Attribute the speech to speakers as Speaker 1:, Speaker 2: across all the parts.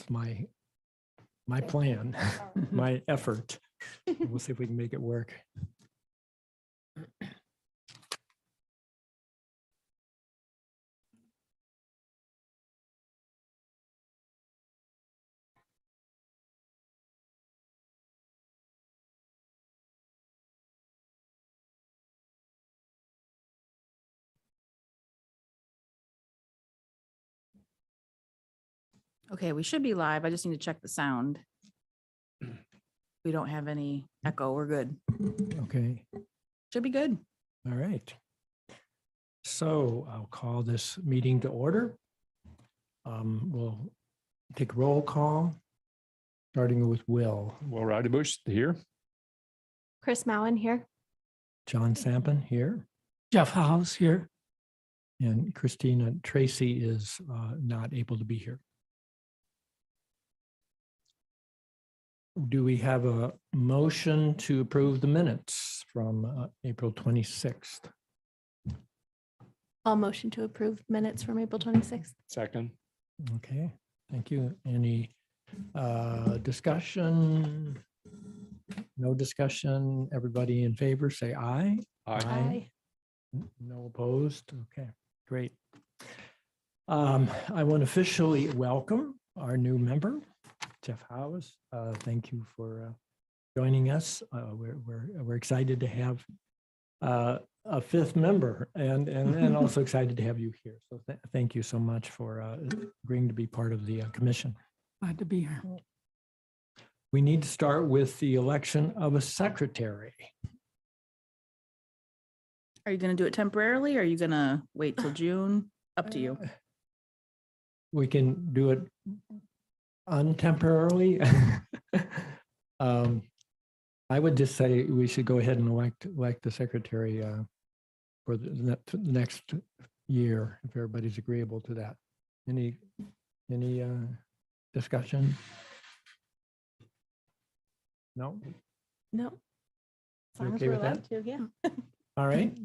Speaker 1: that's my plan, my effort. We'll see if we can make it work.
Speaker 2: Okay, we should be live. I just need to check the sound. We don't have any echo. We're good.
Speaker 1: Okay.
Speaker 2: Should be good.
Speaker 1: All right. So I'll call this meeting to order. We'll take roll call, starting with Will.
Speaker 3: Will Ridebush here.
Speaker 4: Chris Mowen here.
Speaker 1: John Sampen here,
Speaker 5: Jeff House here.
Speaker 1: and Christina Tracy is not able to be here. Do we have a motion to approve the minutes from April 26th?
Speaker 4: I'll motion to approve minutes from April 26th.
Speaker 3: Second.
Speaker 1: Okay, thank you. Any discussion? No discussion. Everybody in favor, say aye.
Speaker 3: Aye.
Speaker 1: No opposed. Okay, great. I want to officially welcome our new member, Jeff Howes. Thank you for joining us. We're excited to have a fifth member, and also excited to have you here. So thank you so much for agreeing to be part of the commission.
Speaker 5: Glad to be here.
Speaker 1: We need to start with the election of a secretary.
Speaker 2: Are you going to do it temporarily? Or are you going to wait till June? Up to you.
Speaker 1: We can do it untemporarily. I would just say we should go ahead and elect the secretary for the next year, if everybody's agreeable to that. Any discussion? No?
Speaker 4: No. As
Speaker 1: You
Speaker 4: long as
Speaker 1: okay
Speaker 4: we're
Speaker 1: with that?
Speaker 4: allowed to, yeah.
Speaker 1: All right.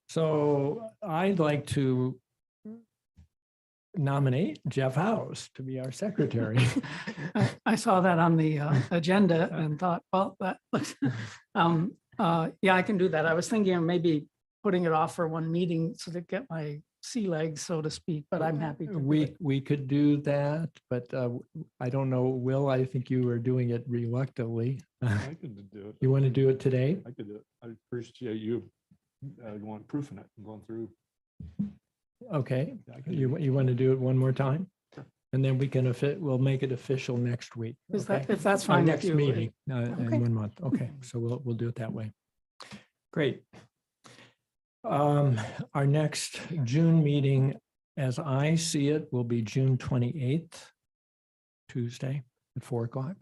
Speaker 1: So I'd like to nominate Jeff House to be our secretary.
Speaker 5: I saw that on the agenda and thought, well, that looks, yeah, I can do that. I was thinking of maybe putting it off for one meeting so to get my sea legs, so to speak, but I'm happy to. do it.
Speaker 1: We could do that, but I don't know, Will, I think you were doing it reluctantly.
Speaker 3: I could do it.
Speaker 1: You want to do it today?
Speaker 3: I could do it. I appreciate you going proofing it and going through.
Speaker 1: Okay,
Speaker 3: I can do
Speaker 1: you want to do it one more time?
Speaker 3: Sure.
Speaker 1: And then we can, we'll make it official next week.
Speaker 5: Is that,
Speaker 1: okay?
Speaker 5: if that's
Speaker 1: Our
Speaker 5: fine with
Speaker 1: next
Speaker 5: you.
Speaker 1: meeting in
Speaker 5: Okay.
Speaker 1: 1 month. Okay, so we'll do it that way. Great. Our next June meeting, as I see it, will be June 28th, Tuesday at 4 o'clock.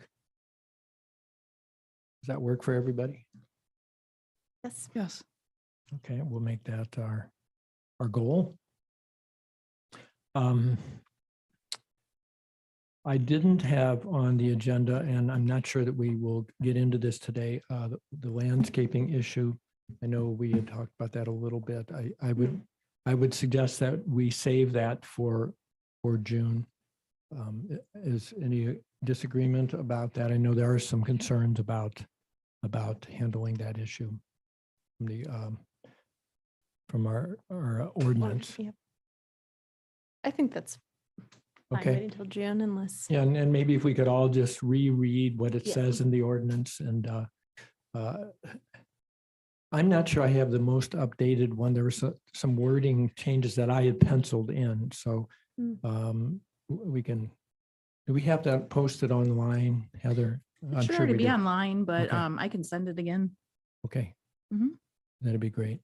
Speaker 1: Does that work for everybody?
Speaker 4: Yes.
Speaker 5: Yes.
Speaker 1: Okay, we'll make that our goal. I didn't have on the agenda, and I'm not sure that we will get into this today, the landscaping issue. I know we had talked about that a little bit. I would suggest that we save that for June. Is any disagreement about that? I know there are some concerns about handling that issue from our ordinance.
Speaker 4: Yep. I think that's fine.
Speaker 1: Okay.
Speaker 4: Wait until June unless.
Speaker 1: Yeah, and maybe if we could all just reread what it
Speaker 4: Yeah.
Speaker 1: says in the ordinance, and I'm not sure I have the most updated one. There were some wording changes that I had penciled in, so we can, do we have that posted online, Heather?
Speaker 2: It should already
Speaker 1: we
Speaker 2: be
Speaker 1: do.
Speaker 2: online, but
Speaker 1: Okay.
Speaker 2: I can send it again.
Speaker 1: Okay.
Speaker 2: Mhm.
Speaker 1: That'd be great.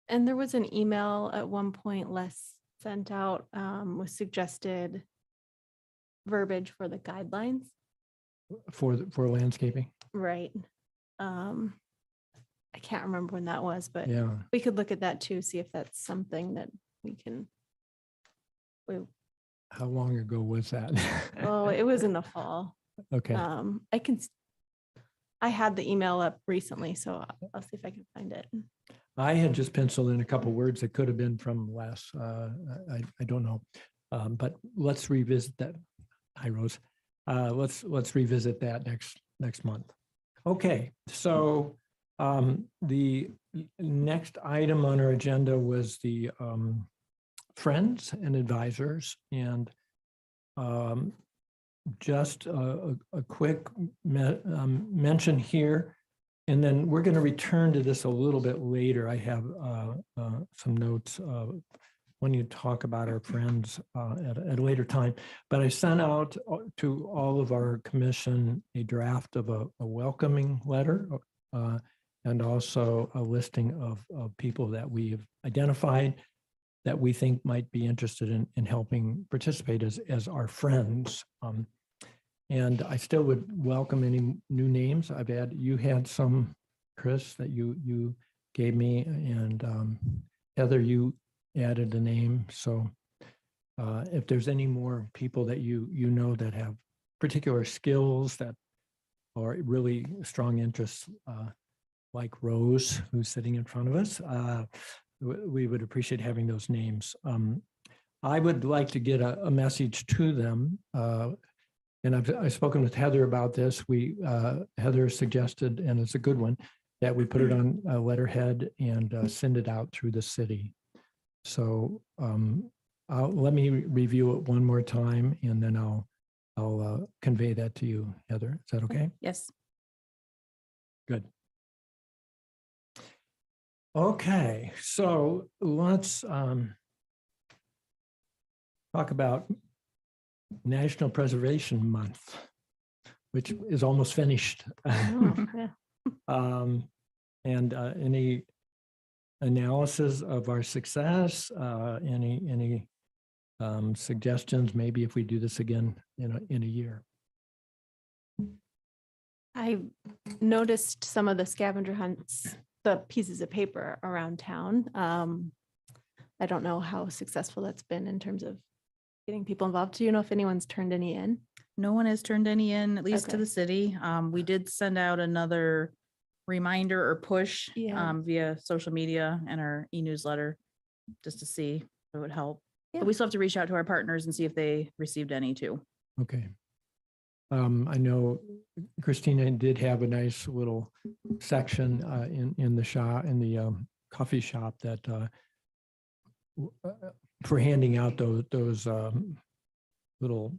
Speaker 4: And there was an email at one point Les sent out with suggested verbiage for the guidelines.
Speaker 1: For landscaping,
Speaker 4: Right. I can't remember when that was, but
Speaker 1: yeah.
Speaker 4: we could look at that too, see if that's something that we can.
Speaker 1: How long ago was that?
Speaker 4: Oh, it was in the fall.
Speaker 1: Okay,
Speaker 4: I had the email up recently, so I'll see if I can find it.
Speaker 1: I had just penciled in a couple words that could have been from Les. I don't know, but let's revisit that. Hi, Rose. let's revisit that next month. Okay, so the next item on our agenda was the friends and advisors, and just a quick mention here, and then we're going to return to this a little bit later. I have some notes when you talk about our friends at a later time, but I sent out to all of our commission a draft of a welcoming letter and also a listing of people that we have identified that we think might be interested in helping participate as our friends. And I still would welcome any new names. You had some, Chris, that you gave me, and Heather, you added a name. So if there's any more people that you know that have particular skills that are really strong interests, like Rose, who's sitting in front of us, we would appreciate having those names. I would like to get a message to them. And I've spoken with Heather about this. Heather suggested, and it's a good one, that we put it on a letterhead and send it out through the city. So let me review it one more time, and then I'll convey that to you, Heather. Is that okay?
Speaker 2: Yes.
Speaker 1: Good. Okay, so let's talk about National Preservation Month, which is almost finished.
Speaker 4: Oh, yeah.
Speaker 1: And any analysis of our success, any suggestions, maybe if we do this again in a year?
Speaker 4: I noticed some of the scavenger hunts, the pieces of paper around town. I don't know how successful that's been in terms of getting people involved. Do you know if anyone's turned any in?
Speaker 2: No one has turned any in, at least to
Speaker 4: Okay.
Speaker 2: the city. We did send out another reminder or push
Speaker 4: Yeah.
Speaker 2: via social media and our e-newsletter just to see if it would help.
Speaker 4: Yeah.
Speaker 2: But we still have to reach out to our partners and see if they received any too.
Speaker 1: Okay. I know Christina did have a nice little section in the shop, in the coffee shop, that for handing out those little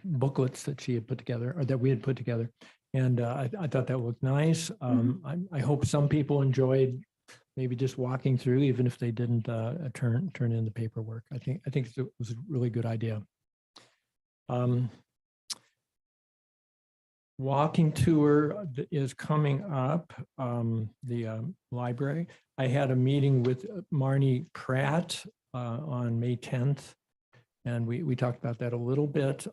Speaker 1: booklets that she had put together, or that we had put together. And I thought that looked nice. I hope some people enjoyed maybe just walking through, even if they didn't turn in the paperwork. I think it was a really good idea. Walking tour is coming up, the library. I had a meeting with Marnie Pratt on May 10th, and we talked about that a little bit.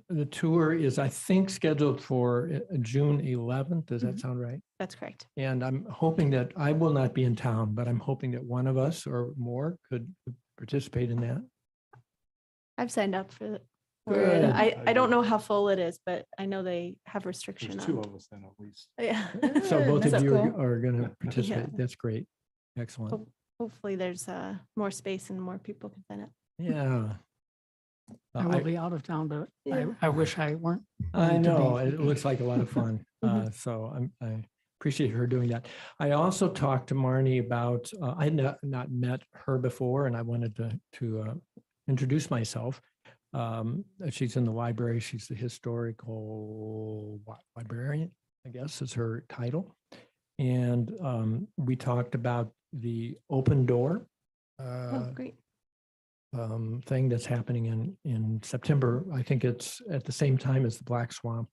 Speaker 1: The tour is, I think, scheduled for June 11th. Does that sound right?
Speaker 4: That's correct.
Speaker 1: And I'm hoping that I will not be in town, but I'm hoping that one of us or more could participate in that.
Speaker 4: I've signed up for it.
Speaker 1: Good.
Speaker 4: I don't know how full it is, but I know they have restriction
Speaker 3: There's
Speaker 4: on.
Speaker 3: 2 of us then at least.
Speaker 4: Yeah.
Speaker 1: So both
Speaker 2: That's
Speaker 1: of you
Speaker 2: cool.
Speaker 1: are going to participate.
Speaker 4: Yeah.
Speaker 1: That's great. Excellent.
Speaker 4: Hopefully there's more space and more people can sign up.
Speaker 1: Yeah.
Speaker 5: I will be out of town, but
Speaker 4: Yeah.
Speaker 5: I wish I weren't.
Speaker 1: I
Speaker 5: going to
Speaker 1: know,
Speaker 5: be.
Speaker 1: it looks like a lot of fun. So I appreciate her doing that. I also talked to Marnie about, I had not met her before, and I wanted to introduce myself. She's in the library. She's the historical librarian, I guess is her title. And we talked about the open door
Speaker 4: Oh, great.
Speaker 1: thing that's happening in September. I think it's at the same time as the Black Swamp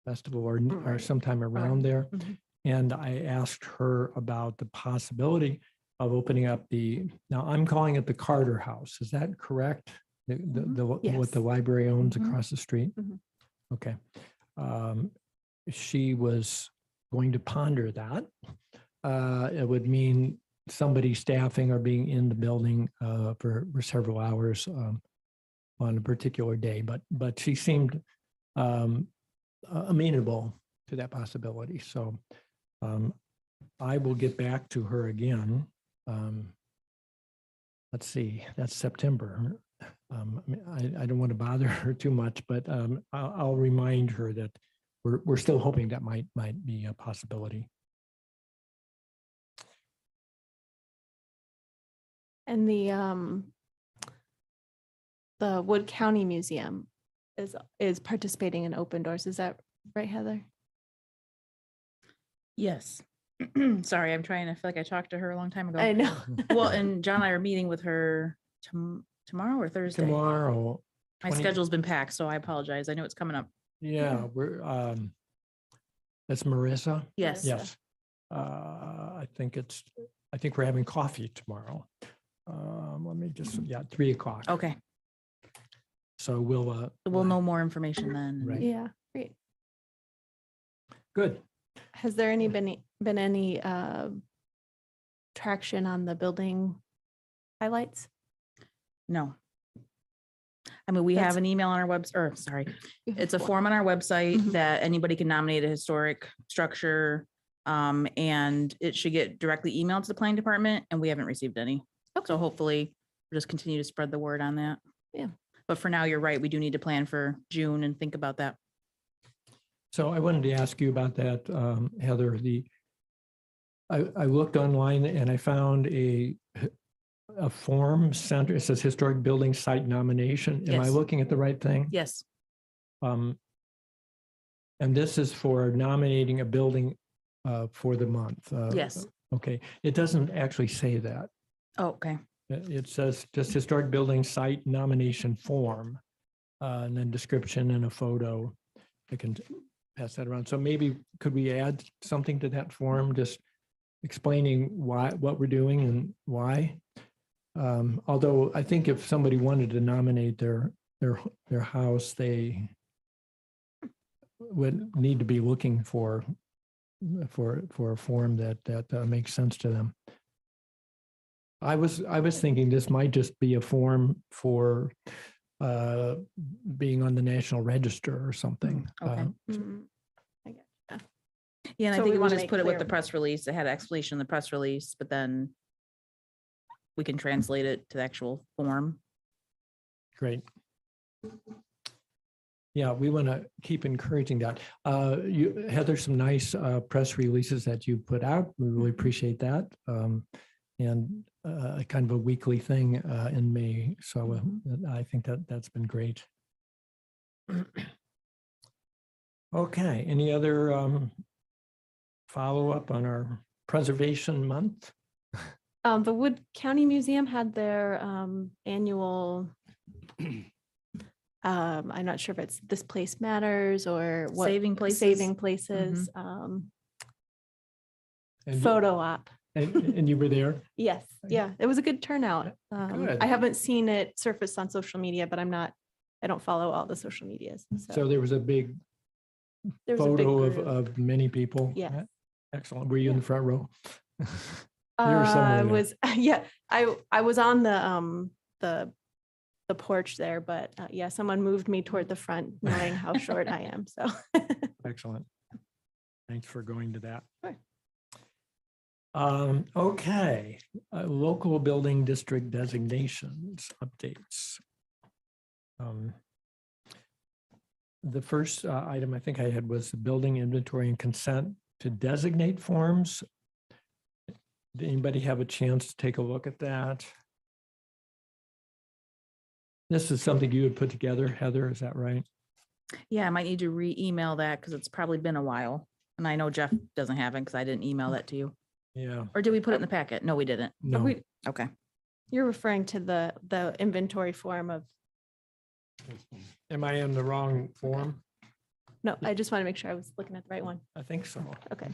Speaker 1: Festival, or
Speaker 4: Right.
Speaker 1: sometime around there.
Speaker 4: Mhm.
Speaker 1: And I asked her about the possibility of opening up now I'm calling it the Carter House. Is that correct? What
Speaker 4: Yes.
Speaker 1: the library owns
Speaker 2: Mhm.
Speaker 1: across the street?
Speaker 4: Mhm.
Speaker 1: Okay. She was going to ponder that. It would mean somebody staffing or being in the building for several hours on a particular day, but she seemed amenable to that possibility. So I will get back to her again. Let's see, that's September. I mean, I don't want to bother her too much, but I'll remind her that we're still hoping that might be a possibility.
Speaker 4: And the Wood County Museum is participating in Open Doors. Is that right, Heather?
Speaker 2: Yes. Sorry, I'm trying to feel like I talked to her a long time ago.
Speaker 4: I know.
Speaker 2: Well, and John and I are meeting with her tomorrow or Thursday.
Speaker 1: Tomorrow.
Speaker 2: My
Speaker 1: 20
Speaker 2: schedule's been packed, so I apologize. I know it's coming up.
Speaker 1: Yeah, that's Marissa.
Speaker 2: Yes.
Speaker 1: Yes. I think we're having coffee tomorrow. Let me just, 3:00.
Speaker 2: Okay.
Speaker 1: So we'll.
Speaker 2: We'll know more information then.
Speaker 1: Right.
Speaker 4: Yeah, great.
Speaker 1: Good.
Speaker 4: Has there been any traction on the building highlights?
Speaker 2: No. I mean, we have
Speaker 4: That's-
Speaker 2: an email on our website, or sorry, it's a
Speaker 4: Well,
Speaker 2: form on our website
Speaker 4: Mhm.
Speaker 2: that anybody can nominate a historic structure. And it should get directly emailed to the planning department, and we haven't received any. So hopefully we'll just continue to spread the word on that.
Speaker 4: Yeah.
Speaker 2: But for now, you're right. We do need to plan for June and think about that.
Speaker 1: So I wanted to ask you about that, Heather. I looked online and I found a form center. It says historic building site nomination. Am I
Speaker 2: Yes.
Speaker 1: looking at the right thing?
Speaker 2: Yes.
Speaker 1: And this is for nominating a building for the month.
Speaker 2: Yes.
Speaker 1: Okay. It doesn't actually say that.
Speaker 2: Oh, okay.
Speaker 1: It says just historic building site nomination form, and then description and a photo. I can pass that around. So maybe could we add something to that form, just explaining what we're doing and why? Although I think if somebody wanted to nominate their house, they would need to be looking for a form that makes sense to them. I was thinking this might just be a form for being on the National Register or something.
Speaker 2: Okay.
Speaker 4: Mhm. I get you.
Speaker 2: Yeah, and I
Speaker 4: So
Speaker 2: think
Speaker 4: we
Speaker 2: we
Speaker 4: wanna
Speaker 2: just
Speaker 4: make
Speaker 2: put it with
Speaker 4: clear-
Speaker 2: the press release. It had an explanation in the press release, but then we can translate it to the actual form.
Speaker 1: Great. Yeah, we want to keep encouraging that. Heather, some nice press releases that you put out. We really appreciate that. And kind of a weekly thing in May. So I think that's been great. Okay, any other follow-up on our preservation month?
Speaker 4: The Wood County Museum had their annual, I'm not sure if it's This Place Matters or what.
Speaker 2: Saving places.
Speaker 4: Saving Places,
Speaker 1: And you-
Speaker 4: photo op.
Speaker 1: And you were there?
Speaker 4: Yes, yeah, it was a good turnout.
Speaker 1: Good.
Speaker 4: I haven't seen it surface on social media, but I don't follow all the social medias.
Speaker 1: So there was a big
Speaker 4: there was a big
Speaker 1: photo
Speaker 4: group.
Speaker 1: of many people?
Speaker 4: Yes.
Speaker 1: Excellent. Were you in
Speaker 4: Yeah.
Speaker 1: the front row? You were somewhere
Speaker 4: I
Speaker 1: there.
Speaker 4: was, yeah, I was on the porch there, but yeah, someone moved me toward the front, knowing how short I am, so.
Speaker 1: Excellent. Thanks for going to that.
Speaker 4: Sure.
Speaker 1: Okay, local building district designations updates. The first item I think I had was the building inventory and consent to designate forms. Did anybody have a chance to take a look at that? This is something you had put together, Heather, is that right?
Speaker 2: Yeah, I might need to re-email that because it's probably been a while. And I know Jeff doesn't have it because I didn't email that to you.
Speaker 1: Yeah,
Speaker 2: Or did we put it in the packet? No, we didn't.
Speaker 1: no,
Speaker 4: We-
Speaker 2: Okay.
Speaker 4: You're referring to the inventory form of,
Speaker 1: am I in the wrong form?
Speaker 4: no, I just want to make sure I was looking at the right one.
Speaker 1: I think so.
Speaker 4: Okay.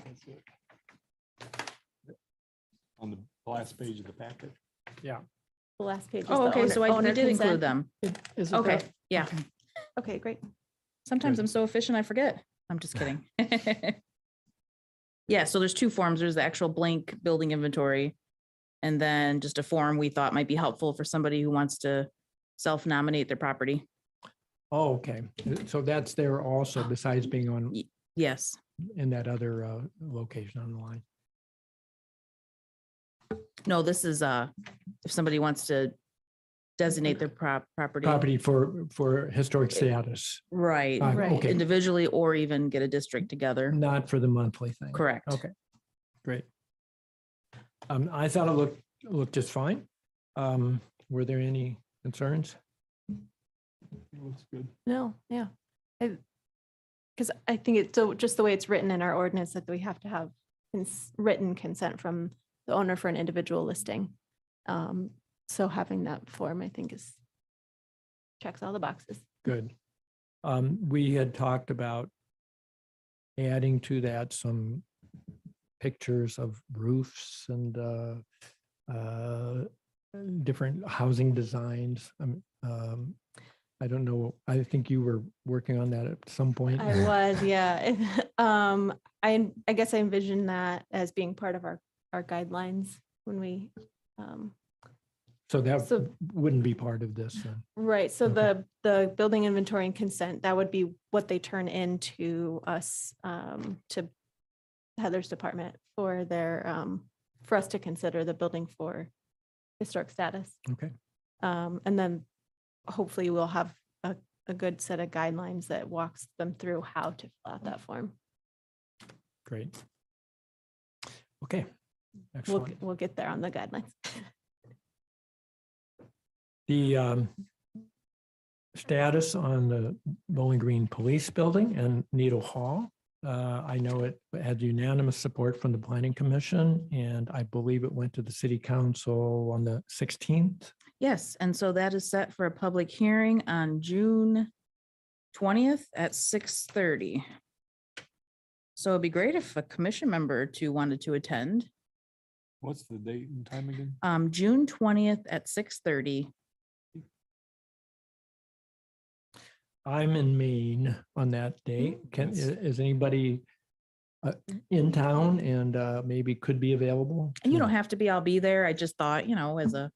Speaker 3: On the last page of the packet.
Speaker 1: Yeah,
Speaker 4: The last page. is
Speaker 2: Oh,
Speaker 4: the
Speaker 2: okay, so I
Speaker 4: owner
Speaker 2: did include
Speaker 4: consent.
Speaker 2: them.
Speaker 5: Is it
Speaker 2: Okay,
Speaker 5: that-
Speaker 2: yeah.
Speaker 5: okay.
Speaker 4: Okay, great.
Speaker 2: Sometimes I'm so efficient, I forget. I'm just kidding. Yeah, so there's two forms. There's the actual blank building inventory. And then just a form we thought might be helpful for somebody who wants to self-nominate their property.
Speaker 1: oh, okay, so that's there also besides being on,
Speaker 2: Yes.
Speaker 1: in that other location on the line.
Speaker 2: No, this is if somebody wants to designate their property.
Speaker 1: property for historic status,
Speaker 2: Right,
Speaker 4: Right.
Speaker 1: okay.
Speaker 2: individually or even get a district together.
Speaker 1: not for the monthly thing.
Speaker 2: Correct.
Speaker 1: Okay, great. I thought it looked just fine. Were there any concerns?
Speaker 3: Looks good.
Speaker 4: No, yeah. Because I think it's so just the way it's written in our ordinance that we have to have written consent from the owner for an individual listing. So having that form, I think checks all the boxes.
Speaker 1: Good. We had talked about adding to that some pictures of roofs and different housing designs. I don't know. I think you were working on that at some point.
Speaker 4: I was, yeah. I guess I envision that as being part of our guidelines when we,
Speaker 1: So that
Speaker 4: So-
Speaker 1: wouldn't be part of this then.
Speaker 4: right, so
Speaker 1: Okay.
Speaker 4: the building inventory and consent, that would be what they turn into us, to Heather's department for their, for us to consider the building for historic status.
Speaker 1: Okay,
Speaker 4: And then hopefully we'll have a good set of guidelines that walks them through how to fill out that form.
Speaker 1: great. Okay, excellent.
Speaker 4: We'll get there on the guidelines.
Speaker 1: The status on the Bowling Green Police Building and Needle Hall. I know it had unanimous support from the Planning Commission, and I believe it went to the City Council on the 16th.
Speaker 2: Yes, and so that is set for a public hearing on June 20th at 6:30. So it'd be great if a commission member or two wanted to attend.
Speaker 3: What's the date and time again?
Speaker 2: June 20th at 6:30.
Speaker 1: I'm in Maine on that day. Is anybody in town and maybe could be available?
Speaker 2: And you don't have to be, I'll be there. I just thought, as a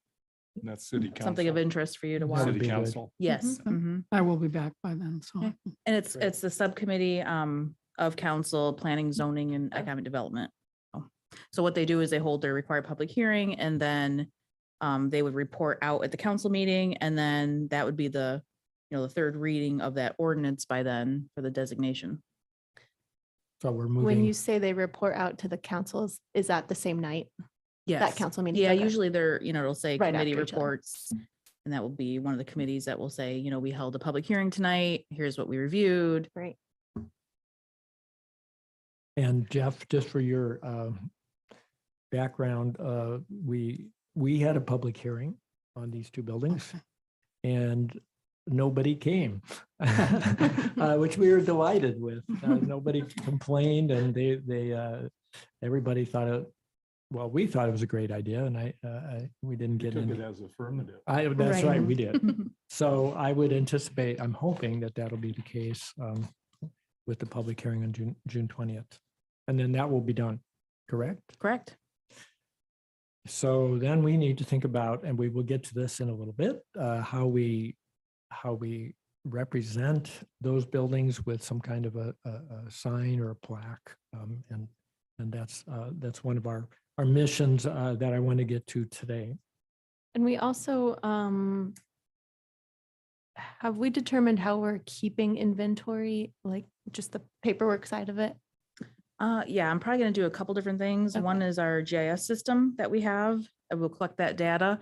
Speaker 3: That's city council.
Speaker 2: something of interest for you to
Speaker 1: That
Speaker 2: watch.
Speaker 1: would
Speaker 3: City
Speaker 1: be good.
Speaker 3: council.
Speaker 2: Yes.
Speaker 5: Mhm.
Speaker 2: mhm.
Speaker 5: I will be back by then, so.
Speaker 2: Okay. And it's
Speaker 1: Great.
Speaker 2: the subcommittee of council, planning, zoning, and economic development. So what they do is they hold their required public hearing, and then they would report out at the council meeting, and then that would be the third reading of that ordinance by then for the designation.
Speaker 1: So we're
Speaker 4: When
Speaker 1: moving.
Speaker 4: you say they report out to the councils, is that the same night,
Speaker 2: Yes.
Speaker 4: that council meeting?
Speaker 2: Yeah,
Speaker 4: Okay.
Speaker 2: usually they're, it'll say
Speaker 4: Right
Speaker 2: committee
Speaker 4: after each other.
Speaker 2: reports. And that will be one of the committees that will say, we held a public hearing tonight. Here's what we reviewed.
Speaker 4: Great.
Speaker 1: And Jeff, just for your background, we had a public hearing on these two buildings and nobody came, which we were delighted with. Nobody complained and everybody thought we thought it was a great idea and we didn't
Speaker 3: You
Speaker 1: get
Speaker 3: took it
Speaker 1: any.
Speaker 3: as affirmative.
Speaker 1: That's right,
Speaker 4: Right.
Speaker 1: we did. So I would anticipate, I'm hoping that that'll be the case with the public hearing on June 20th. And then that will be done, correct?
Speaker 2: Correct.
Speaker 1: So then we need to think about, and we will get to this in a little bit, how we represent those buildings with some kind of a sign or a plaque. And that's one of our missions that I want to get to today.
Speaker 4: And we also, have we determined how we're keeping inventory, like just the paperwork side of it?
Speaker 2: Yeah, I'm probably gonna do a couple different things. One is our GIS system that we have. I will collect that data.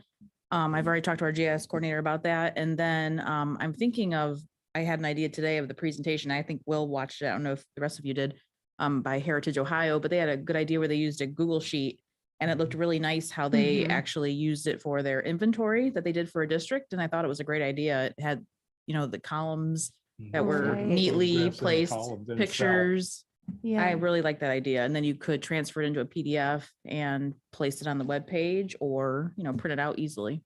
Speaker 2: I've already talked to our GIS coordinator about that. And then I'm thinking I had an idea today of the presentation. I think Will watched it. I don't know if the rest of you did, by Heritage Ohio, but they had a good idea where they used a Google sheet and it looked really nice how they
Speaker 5: Mhm.
Speaker 2: actually used it for their inventory that they did for a district. And I thought it was a great idea. It had, the columns that were
Speaker 4: Right.
Speaker 2: neatly
Speaker 3: Photographs in the
Speaker 2: placed,
Speaker 3: columns in itself.
Speaker 2: pictures. I
Speaker 4: Yeah,
Speaker 2: really like that idea. And then you could transfer it into a PDF and place it on the web page or, print it out easily.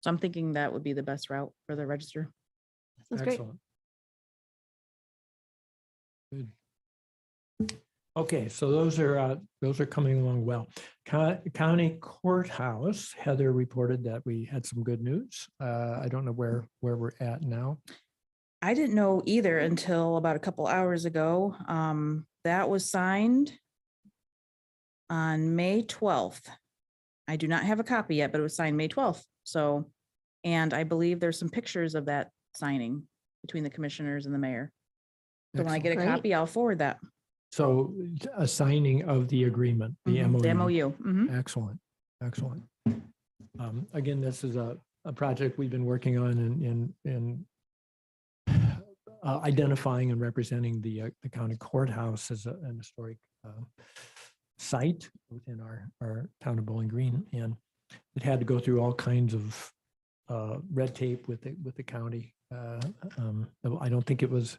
Speaker 2: So I'm thinking that would be the best route for the register.
Speaker 4: that's great.
Speaker 1: Excellent. Good. Okay, so those are coming along well. County Courthouse, Heather reported that we had some good news. I don't know where we're at now.
Speaker 2: I didn't know either until about a couple hours ago. That was signed on May 12th. I do not have a copy yet, but it was signed May 12th. So And I believe there's some pictures of that signing between the commissioners and the mayor. So when I get a
Speaker 4: Great.
Speaker 2: copy, I'll forward that.
Speaker 1: So a signing of the agreement, the
Speaker 2: Mhm, the
Speaker 1: MOU.
Speaker 2: MOU. Mhm.
Speaker 1: Excellent, excellent. Again, this is a project we've been working on in identifying and representing the county courthouse as an historic site within our town of Bowling Green. And it had to go through all kinds of red tape with the county. I don't think it was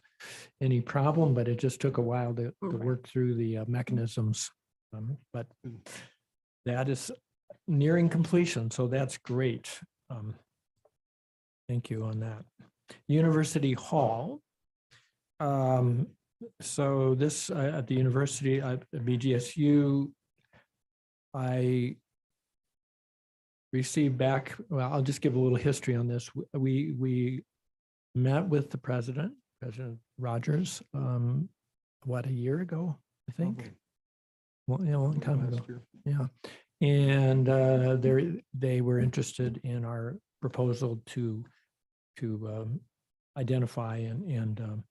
Speaker 1: any problem, but it just took a while to work through the mechanisms. But that is nearing completion, so that's great. Thank you on that. University Hall. So this at the university at BGSU, I received back, well, I'll just give a little history on this. We met with the President Rogers, what, a year ago, I think? Well, yeah, a long time ago.
Speaker 3: Last year.
Speaker 1: Yeah. And they were interested in our proposal to identify and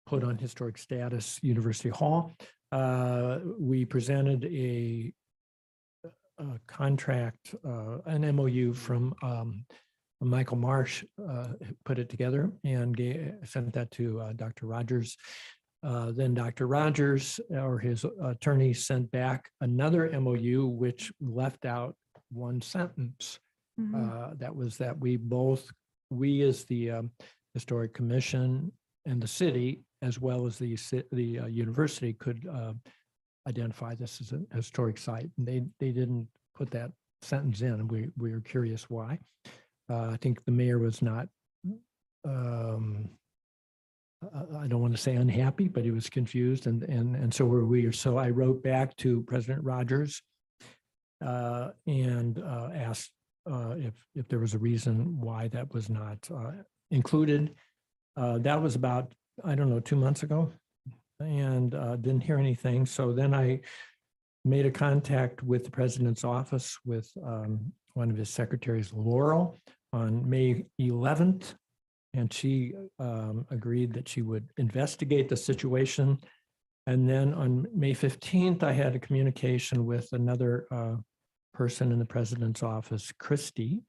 Speaker 1: put on historic status University Hall. We presented a contract, an MOU from Michael Marsh, put it together and sent that to Dr. Rogers. Then Dr. Rogers or his attorney sent back another MOU, which left out one sentence. That was that we as the Historic Commission and the city, as well as the university, could identify this as a historic site. And they didn't put that sentence in, and we were curious why. I think the mayor was not, I don't want to say unhappy, but he was confused, and so were we. So I wrote back to President Rogers and asked if there was a reason why that was not included. That was about, I don't know, 2 months ago, and didn't hear anything. So then I made a contact with the president's office with one of his secretaries, Laurel, on May 11th. And she agreed that she would investigate the situation. And then on May 15th, I had a communication with another person in the president's office, Christy.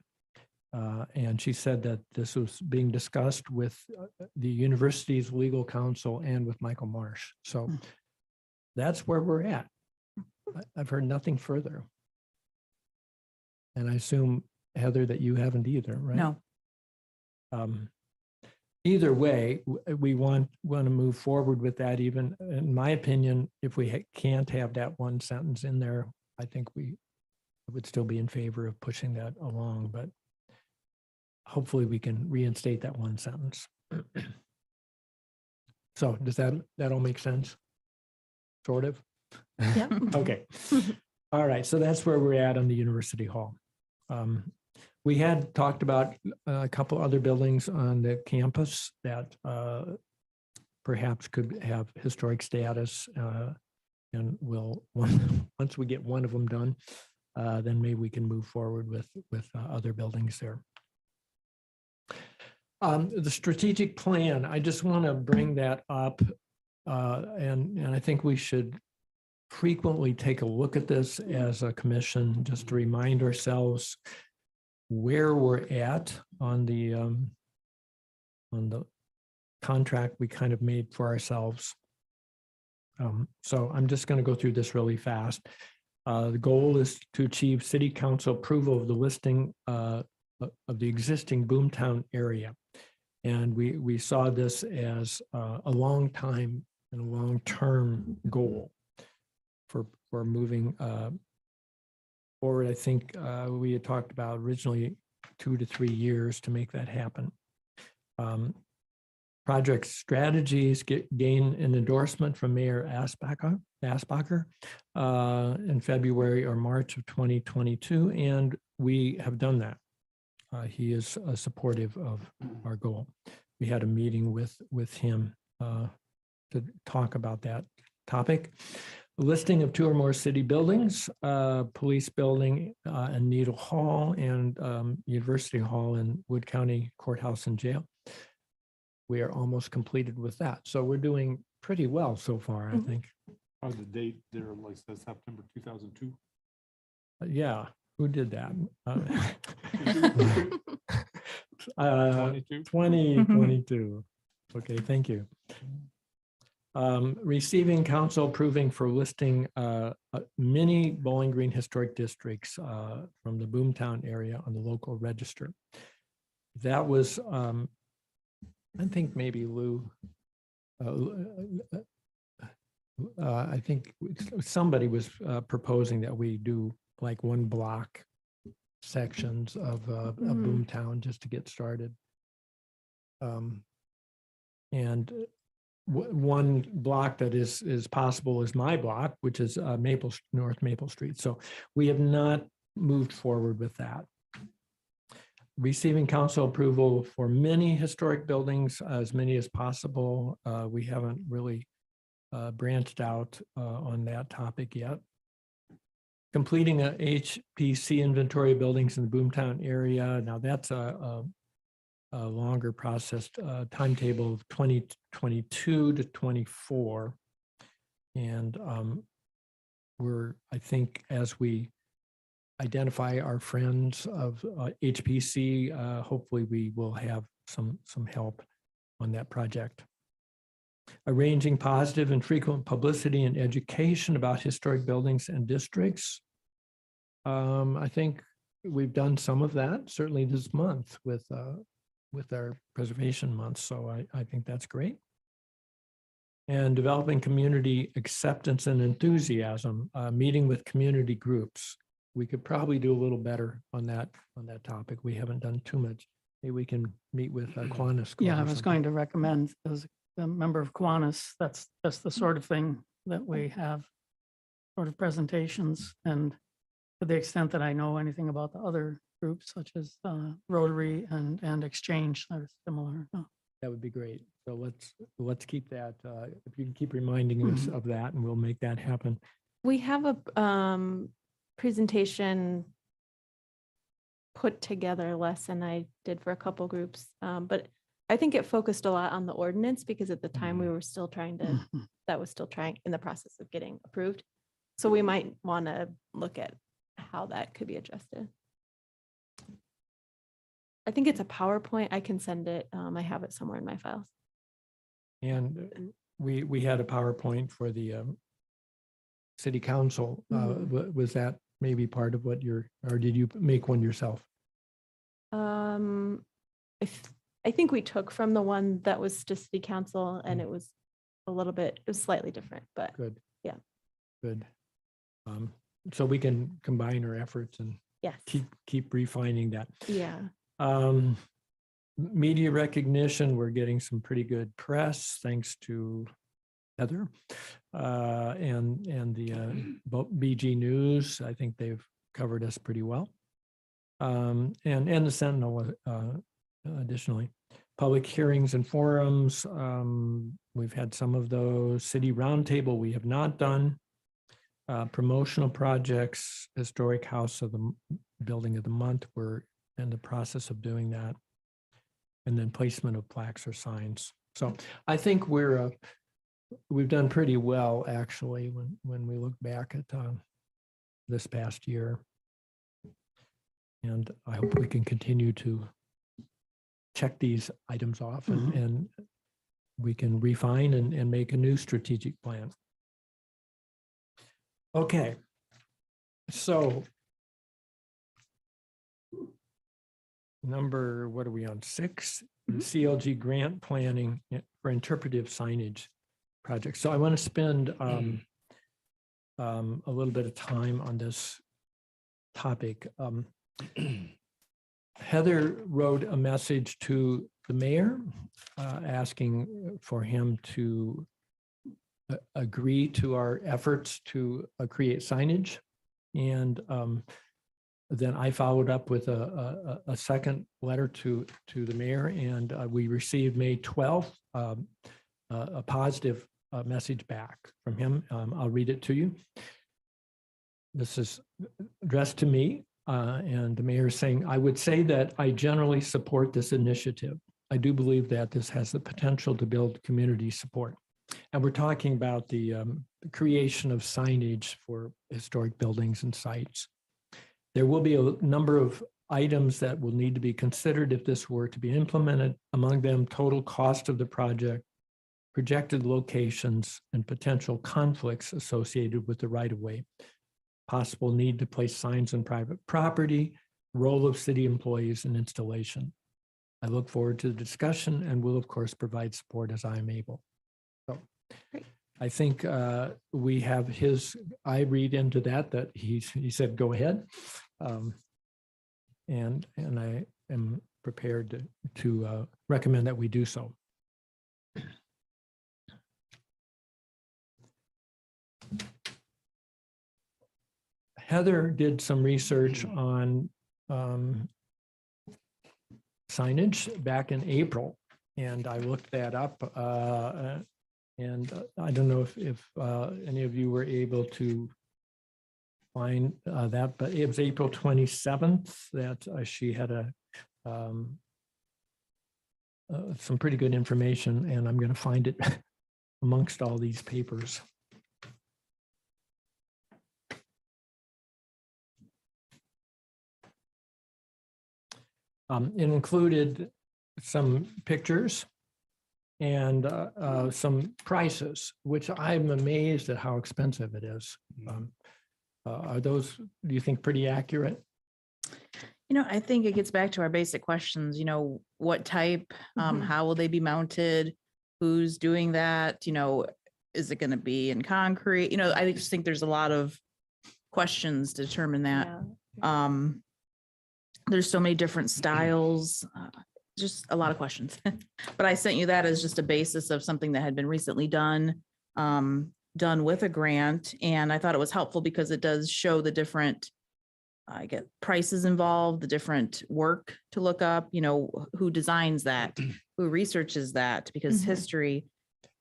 Speaker 1: And she said that this was being discussed with the university's legal counsel and with Michael Marsh. So that's where we're at. I've heard nothing further. And I assume, Heather, that you haven't either, right?
Speaker 2: No.
Speaker 1: Either way, we want to move forward with that. Even in my opinion, if we can't have that one sentence in there, I think we would still be in favor of pushing that along, but hopefully we can reinstate that one sentence. So does that all make sense? Sort of?
Speaker 4: Yeah.
Speaker 1: Okay. All right. So that's where we're at on the University Hall. We had talked about a couple other buildings on the campus that perhaps could have historic status, and once we get one of them done, then maybe we can move forward with other buildings there. The strategic plan, I just want to bring that up, and I think we should frequently take a look at this as a commission, just to remind ourselves where we're at on the contract we kind of made for ourselves. So I'm just going to go through this really fast. The goal is to achieve city council approval of the listing of the existing boomtown area. And we saw this as a long time and a long-term goal for moving forward. I think we had talked about originally 2 to 3 years to make that happen. Project strategies gain an endorsement from Mayor Asbacher in February or March of 2022, and we have done that. He is supportive of our goal. We had a meeting with him to talk about that topic. Listing of 2 or more city buildings, police building and Needle Hall, and University Hall in Wood County Courthouse and Jail. We are almost completed with that. So we're doing pretty well so far, I think.
Speaker 3: How's the date there, like says September 2002?
Speaker 1: Yeah, who did that?
Speaker 3: 22?
Speaker 1: 2022. Okay, thank you. Receiving council approving for listing many Bowling Green historic districts from the Boomtown area on the local register. That was, I think maybe Lou, I think somebody was proposing that we do like 1 block sections of Boomtown just to get started. And one block that is possible is my block, which is North Maple Street. So we have not moved forward with that. Receiving council approval for many historic buildings, as many as possible. We haven't really branched out on that topic yet. Completing a HPC inventory of buildings in the Boomtown area. Now that's a longer process, timetable of 2022 to 24. And I think as we identify our friends of HPC, hopefully we will have some help on that project. Arranging positive and frequent publicity and education about historic buildings and districts. I think we've done some of that, certainly this month with our preservation month. So I think that's great. And developing community acceptance and enthusiasm, meeting with community groups. We could probably do a little better on that topic. We haven't done too much. Maybe we can meet with Kiwanis.
Speaker 5: Yeah, I was going to recommend as a member of Kiwanis, that's the sort of thing that we have, sort of presentations. And to the extent that I know anything about the other groups such as Rotary and Exchange that are similar.
Speaker 1: That would be great. So let's keep that. If you can keep reminding us of that, and we'll make that happen.
Speaker 4: We have a presentation put together lesson I did for a couple groups, but I think it focused a lot on the ordinance because at the time we were still trying to, that was still trying in the process of getting approved. So we might want to look at how that could be adjusted. I think it's a PowerPoint. I can send it. I have it somewhere in my files.
Speaker 1: And we had a PowerPoint for the city council. Was that maybe part of what or did you make one yourself?
Speaker 4: I think we took from the one that was to city council, and it was it was slightly different, but
Speaker 1: Good.
Speaker 4: Yeah.
Speaker 1: Good. So we can combine our efforts and
Speaker 4: yes.
Speaker 1: keep refining that.
Speaker 4: Yeah.
Speaker 1: Media recognition, we're getting some pretty good press thanks to Heather and the BG News. I think they've covered us pretty well. And the Sentinel additionally. Public hearings and forums, we've had some of those. City Roundtable we have not done. Promotional projects, Historic House of the Building of the Month, we're in the process of doing that. And then placement of plaques or signs. So I think we've done pretty well actually when we look back at this past year. And I hope we can continue to check these items off and we can refine and make a new strategic plan. Okay, so what are we on? 6, CLG grant planning for interpretive signage project. So I want to spend a little bit of time on this topic. Heather wrote a message to the mayor asking for him to agree to our efforts to create signage. And then I followed up with a second letter to the mayor, and we received May 12th a positive a message back from him. I'll read it to you. This is addressed to me, and the mayor is saying, I would say that I generally support this initiative. I do believe that this has the potential to build community support. And we're talking about the creation of signage for historic buildings and sites. There will be a number of items that will need to be considered if this were to be implemented. Among them, total cost of the project, projected locations, and potential conflicts associated with the right-of-way, possible need to place signs on private property, role of city employees, and installation. I look forward to the discussion and will, of course, provide support as I am able. So
Speaker 4: Great.
Speaker 1: I think we have I read into that he said, go ahead. And I am prepared to recommend that we do so. Heather did some research on signage back in April, and I looked that up. And I don't know if any of you were able to find that, but it was April 27th that she had some pretty good information, and I'm going to find it amongst all these papers. It included some pictures and some prices, which I'm amazed at how expensive it is. Are those, do you think, pretty accurate?
Speaker 2: I think it gets back to our basic questions, what type, how will they be mounted? Who's doing that? Is it going to be in concrete? I just think there's a lot of questions to determine that.
Speaker 4: Yeah.
Speaker 2: There's so many different styles, just a lot of questions. But I sent you that as just a basis of something that had been recently done with a grant. And I thought it was helpful because it does show the different, I get prices involved, the different work to look up, who designs that, who researches that, because history,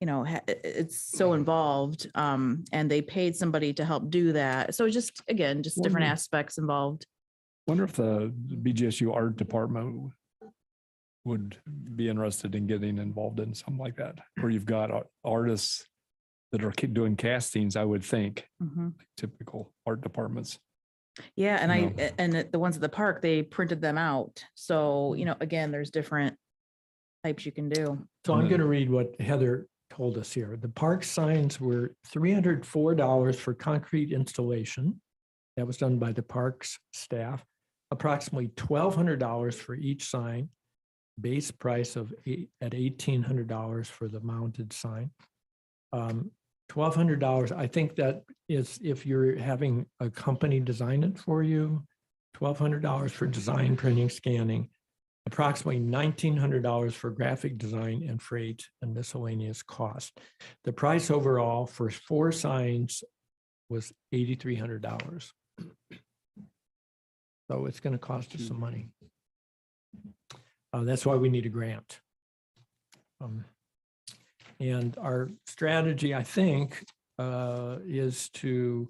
Speaker 2: it's so involved, and they paid somebody to help do that. So just, again, just different aspects involved.
Speaker 3: Wonder if the BGSU art department would be interested in getting involved in something like that, where you've got artists that are doing castings, I would think, typical art departments.
Speaker 2: Yeah. And the ones at the park, they printed them out. So, again, there's different types you can do.
Speaker 1: So I'm going to read what Heather told us here. The park signs were $304 for concrete installation. That was done by the parks staff. Approximately $1,200 for each sign. Base price at $1,800 for the mounted sign. $1,200. I think that is if you're having a company design it for you. $1,200 for design, printing, scanning. Approximately $1,900 for graphic design and freight and miscellaneous cost. The price overall for 4 signs was $8,300. So it's going to cost us some money. That's why we need a grant. And our strategy, I think, is to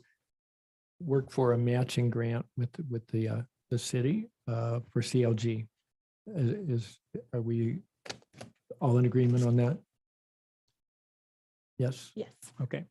Speaker 1: work for a matching grant with the city for CLG. Are we all in agreement on that? Yes.
Speaker 4: Yes.
Speaker 1: Okay.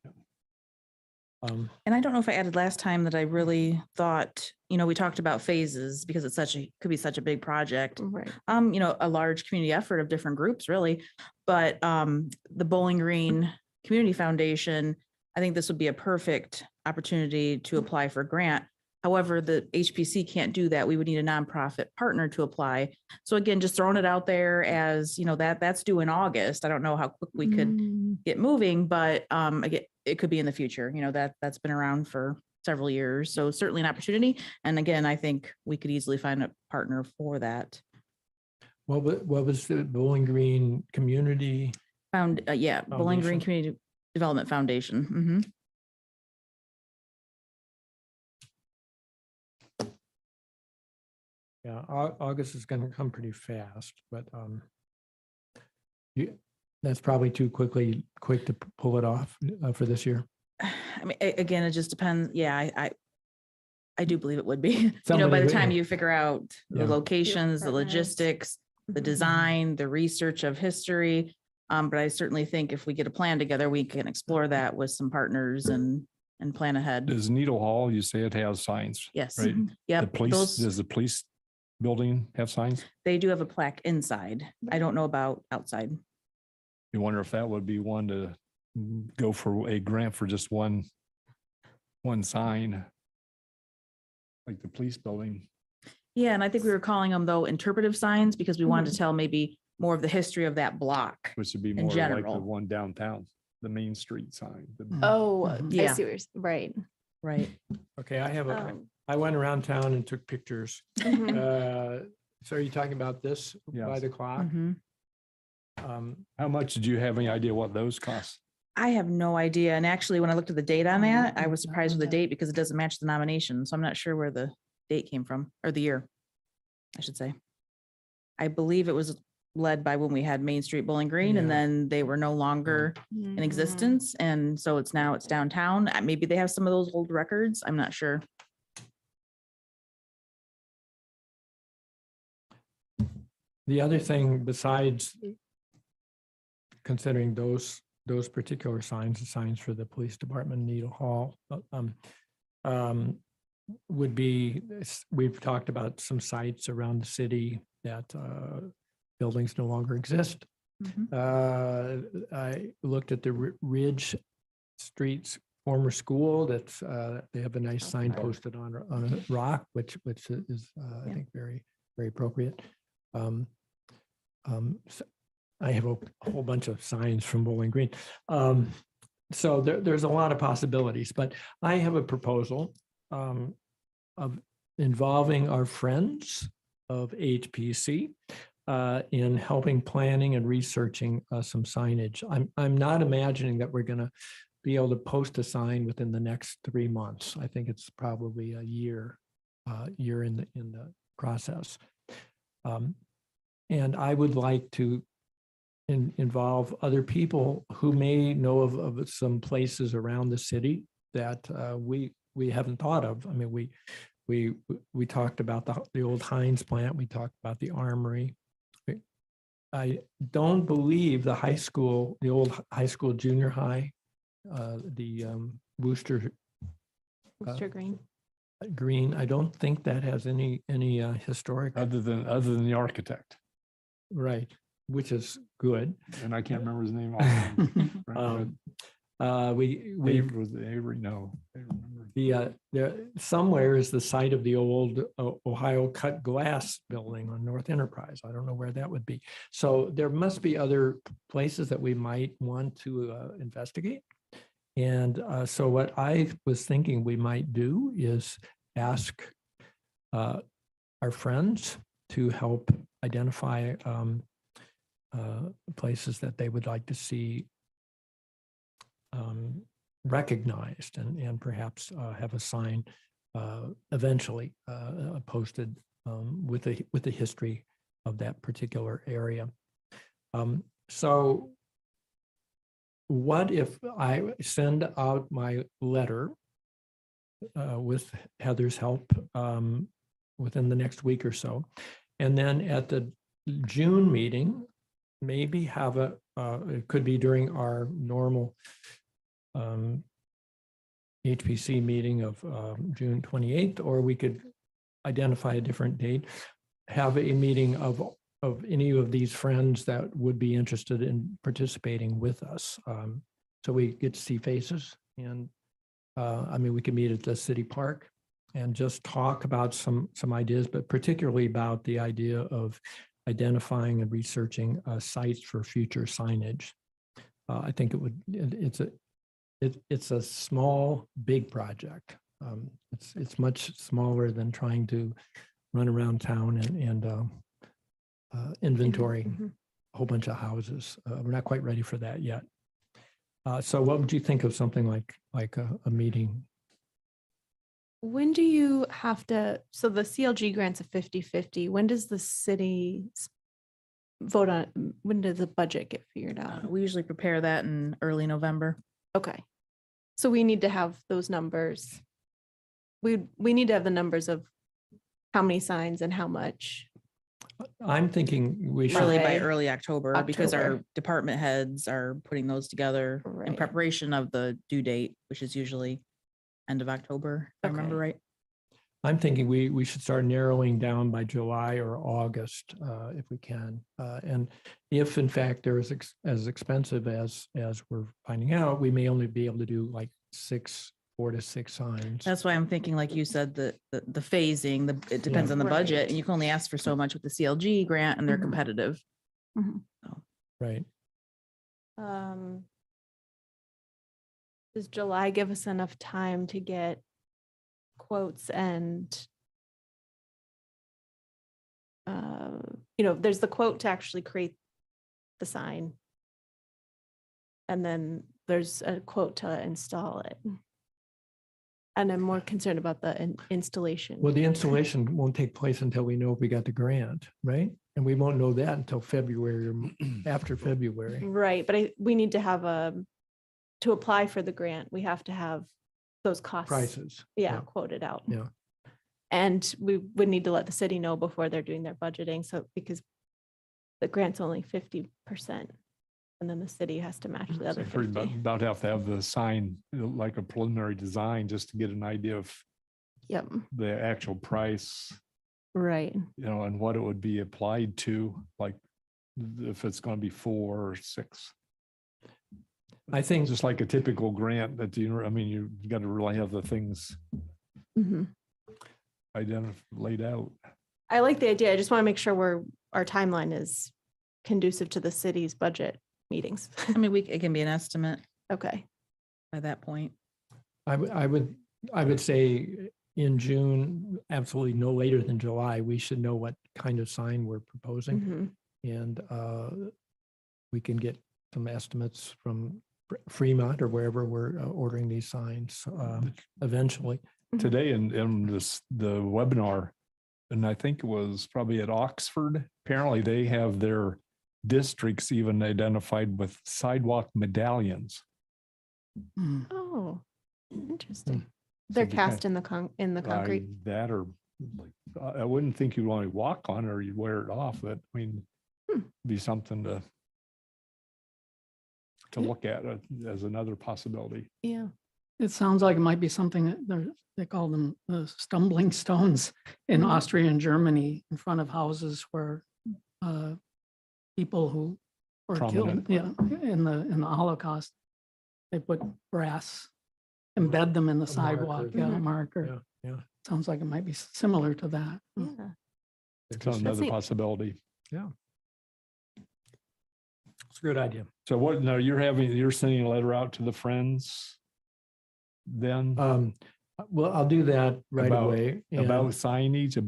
Speaker 2: And I don't know if I added last time that I really thought, we talked about phases because it's could be such a big project.
Speaker 4: Right.
Speaker 2: A large community effort of different groups really, but the Bowling Green Community Foundation, I think this would be a perfect opportunity to apply for a grant. However, the HPC can't do that. We would need a nonprofit partner to apply. So again, just throwing it out there as, that's due in August. I don't know how quick we could get moving, but again, it could be in the future. That's been around for several years. So certainly an opportunity. And again, I think we could easily find a partner for that.
Speaker 1: What was the Bowling Green Community?
Speaker 2: Bowling Green Community Development Foundation.
Speaker 1: Yeah, August is going to come pretty fast, but that's probably too quick to pull it off for this year.
Speaker 2: I mean, again, it just depends. Yeah, I do believe it would be, by
Speaker 1: Somebody
Speaker 2: the
Speaker 1: would-
Speaker 2: time you figure out the
Speaker 1: Yeah.
Speaker 2: locations, the
Speaker 4: partners.
Speaker 2: logistics, the
Speaker 4: Mhm.
Speaker 2: design, the research of history. But I certainly think if we get a plan together, we can explore that with some partners and plan ahead.
Speaker 3: Does Needle Hall, you say it has signs,
Speaker 2: Yes.
Speaker 3: right? The
Speaker 2: Yep.
Speaker 3: police,
Speaker 2: Those,
Speaker 3: does the police building have signs?
Speaker 2: they do have a plaque inside. I don't know about outside.
Speaker 3: You wonder if that would be one to go for a grant for just one sign. Like the police building.
Speaker 2: Yeah, and I think we were calling them though interpretive signs because we wanted to tell maybe more of the history of that block.
Speaker 3: Which would be
Speaker 2: In
Speaker 3: more like the
Speaker 2: general.
Speaker 3: one downtown, the Main Street sign.
Speaker 4: Oh,
Speaker 5: Mhm.
Speaker 4: I
Speaker 2: Yeah.
Speaker 4: see what you're, right.
Speaker 2: Right.
Speaker 1: Okay,
Speaker 4: Um,
Speaker 1: I went around town and took pictures.
Speaker 4: mhm.
Speaker 1: So are you talking about this by
Speaker 3: Yes.
Speaker 1: the clock?
Speaker 2: Mhm.
Speaker 3: How much did you have any idea what those cost?
Speaker 2: I have no idea. And actually, when I looked at the date on that, I was surprised with the date because it doesn't match the nomination. So I'm not sure where the date came from, or the year, I should say. I believe it was led by when we had Main Street Bowling Green, and
Speaker 1: Yeah.
Speaker 2: then they were no longer in
Speaker 4: Mhm.
Speaker 2: existence. And so it's downtown. Maybe they have some of those old records. I'm not sure.
Speaker 1: The other thing besides considering those particular signs, the signs for the police department, Needle Hall, would be, we've talked about some sites around the city that buildings no longer exist. I looked at the Ridge Street's former school that's, they have a nice sign posted on a rock, which is, I
Speaker 2: Yeah.
Speaker 1: think, very, very appropriate. So I have a whole bunch of signs from Bowling Green. So there's a lot of possibilities, but I have a proposal of involving our friends of HPC in helping planning and researching some signage. I'm not imagining that we're going to be able to post a sign within the next 3 months. I think it's probably a year in the process. And I would like to involve other people who may know of some places around the city that we haven't thought of. I mean, we talked about the old Heinz plant. We talked about the armory. I don't believe the high school, the old high school, junior high, the Wooster
Speaker 4: Mr. Green.
Speaker 1: Green. I don't think that has any historic,
Speaker 3: Other than the architect,
Speaker 1: right, which is good.
Speaker 3: and I can't remember his name. offhand.
Speaker 1: We
Speaker 3: Was it Avery? No. I remember.
Speaker 1: there somewhere is the site of the old Ohio cut glass building on North Enterprise. I don't know where that would be. So there must be other places that we might want to investigate. And so what I was thinking we might do is ask our friends to help identify places that they would like to see recognized and perhaps have a sign eventually posted with the history of that particular area. So what if I send out my letter with Heather's help within the next week or so, and then at the June meeting, maybe have it could be during our normal HPC meeting of June 28th, or we could identify a different date, have a meeting of any of these friends that would be interested in participating with us. So we get to see faces, and I mean, we can meet at the city park and just talk about some ideas, but particularly about the idea of identifying and researching sites for future signage. I think it's a small, big project. It's much smaller than trying to run around town and inventory a whole bunch of houses. We're not quite ready for that yet. So what would you think of something like a meeting?
Speaker 4: When do you have to, so the CLG grants a 50-50, when does the city vote on, when does the budget get figured out?
Speaker 2: We usually prepare that in early November.
Speaker 4: Okay. So we need to have those numbers. We need to have the numbers of how many signs and how much.
Speaker 1: I'm thinking we should,
Speaker 2: Really by
Speaker 4: Okay.
Speaker 2: early October, because our
Speaker 4: October.
Speaker 2: department heads are putting those together in
Speaker 4: Right.
Speaker 2: preparation of the due date, which is usually end of October, if I remember
Speaker 4: Okay.
Speaker 2: right.
Speaker 1: I'm thinking we should start narrowing down by July or August, if we can. And if in fact there is as expensive as we're finding out, we may only be able to do like 4 to 6 signs.
Speaker 2: That's why I'm thinking, like you said, the phasing, it depends on the
Speaker 4: Right.
Speaker 2: budget, and you can only ask for so much with the CLG grant, and they're
Speaker 4: Mhm.
Speaker 2: competitive.
Speaker 1: Right.
Speaker 4: Does July give us enough time to get quotes and there's the quote to actually create the sign. And then there's a quote to install it. And I'm more concerned about the installation.
Speaker 1: Well, the installation won't take place until we know if we got the grant, right? And we won't know that until February or after February.
Speaker 4: Right, but we need to have to apply for the grant, we have to have those costs.
Speaker 1: Prices.
Speaker 4: Yeah, quoted out.
Speaker 1: Yeah.
Speaker 4: And we would need to let the city know before they're doing their budgeting, so because the grant's only 50%. And then the city has to match the other
Speaker 3: Pretty
Speaker 4: 50.
Speaker 3: about have to have the sign, like a preliminary design, just to get an idea of
Speaker 4: Yep,
Speaker 3: the actual price,
Speaker 4: right.
Speaker 3: and what it would be applied to, like if it's going to be 4 or 6.
Speaker 1: I think
Speaker 3: Just like a typical grant that you've got to really have the things
Speaker 4: Mhm.
Speaker 3: laid out.
Speaker 4: I like the idea. I just want to make sure our timeline is conducive to the city's budget meetings.
Speaker 2: I mean, it can be an estimate
Speaker 4: Okay.
Speaker 2: by that point.
Speaker 1: I would say in June, absolutely no later than July, we should know what kind of sign we're proposing.
Speaker 4: Mhm.
Speaker 1: And we can get some estimates from Fremont or wherever we're ordering these signs eventually.
Speaker 3: Today in the webinar, and I think it was probably at Oxford, apparently they have their districts even identified with sidewalk medallions.
Speaker 5: Hmm.
Speaker 4: Oh, interesting.
Speaker 1: Hmm.
Speaker 4: They're
Speaker 3: So
Speaker 4: cast in the concrete.
Speaker 3: That or like, I wouldn't think you'd want to walk on or you'd wear it off, but I mean, be something to look at as another possibility.
Speaker 4: Yeah.
Speaker 5: It sounds like it might be something that they call them stumbling stones in
Speaker 4: Mhm.
Speaker 5: Austria and Germany in front of houses where people who were killed,
Speaker 3: Prominent.
Speaker 5: in the Holocaust, they put brass, embed them in the
Speaker 1: A
Speaker 5: sidewalk,
Speaker 1: marker.
Speaker 5: a marker.
Speaker 1: Yeah.
Speaker 5: Sounds like it might be similar to that.
Speaker 4: Yeah.
Speaker 3: It's another
Speaker 4: neat.
Speaker 3: possibility.
Speaker 1: It's a good idea.
Speaker 3: So what, now you're sending a letter out to the friends then
Speaker 1: Well, I'll do that right
Speaker 3: About-
Speaker 1: away. and-
Speaker 3: about signage, or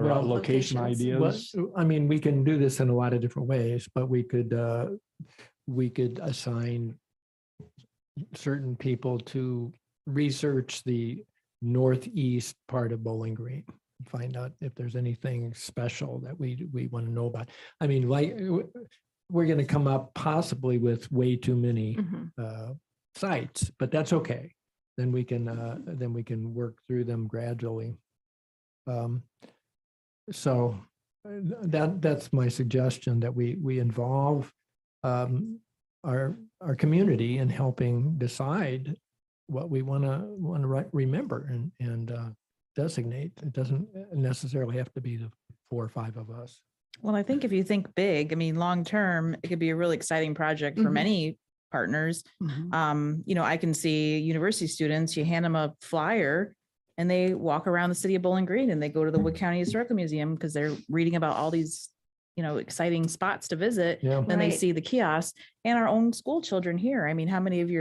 Speaker 1: Well,
Speaker 3: location
Speaker 4: locations.
Speaker 1: Well,
Speaker 3: ideas?
Speaker 1: I mean, we can do this in a lot of different ways, but we could assign certain people to research the northeast part of Bowling Green, find out if there's anything special that we want to know about. I mean, like, we're going to come up possibly with way too many
Speaker 4: Mhm.
Speaker 1: sites, but that's okay. Then we can work through them gradually. So that's my suggestion, that we involve our community in helping decide what we want to remember and designate. It doesn't necessarily have to be the 4 or 5 of us.
Speaker 2: Well, I think if you think big, I mean, long-term, it could be a really exciting project for
Speaker 4: Mhm.
Speaker 2: many partners.
Speaker 5: Mhm.
Speaker 2: I can see university students, you hand them a flyer and they walk around the city of Bowling Green and they go to the Wood County Historical Museum because they're reading about all these, exciting spots to visit.
Speaker 1: Yeah.
Speaker 2: Then they
Speaker 4: Right.
Speaker 2: see the kiosks and our own school children here. I mean, how many of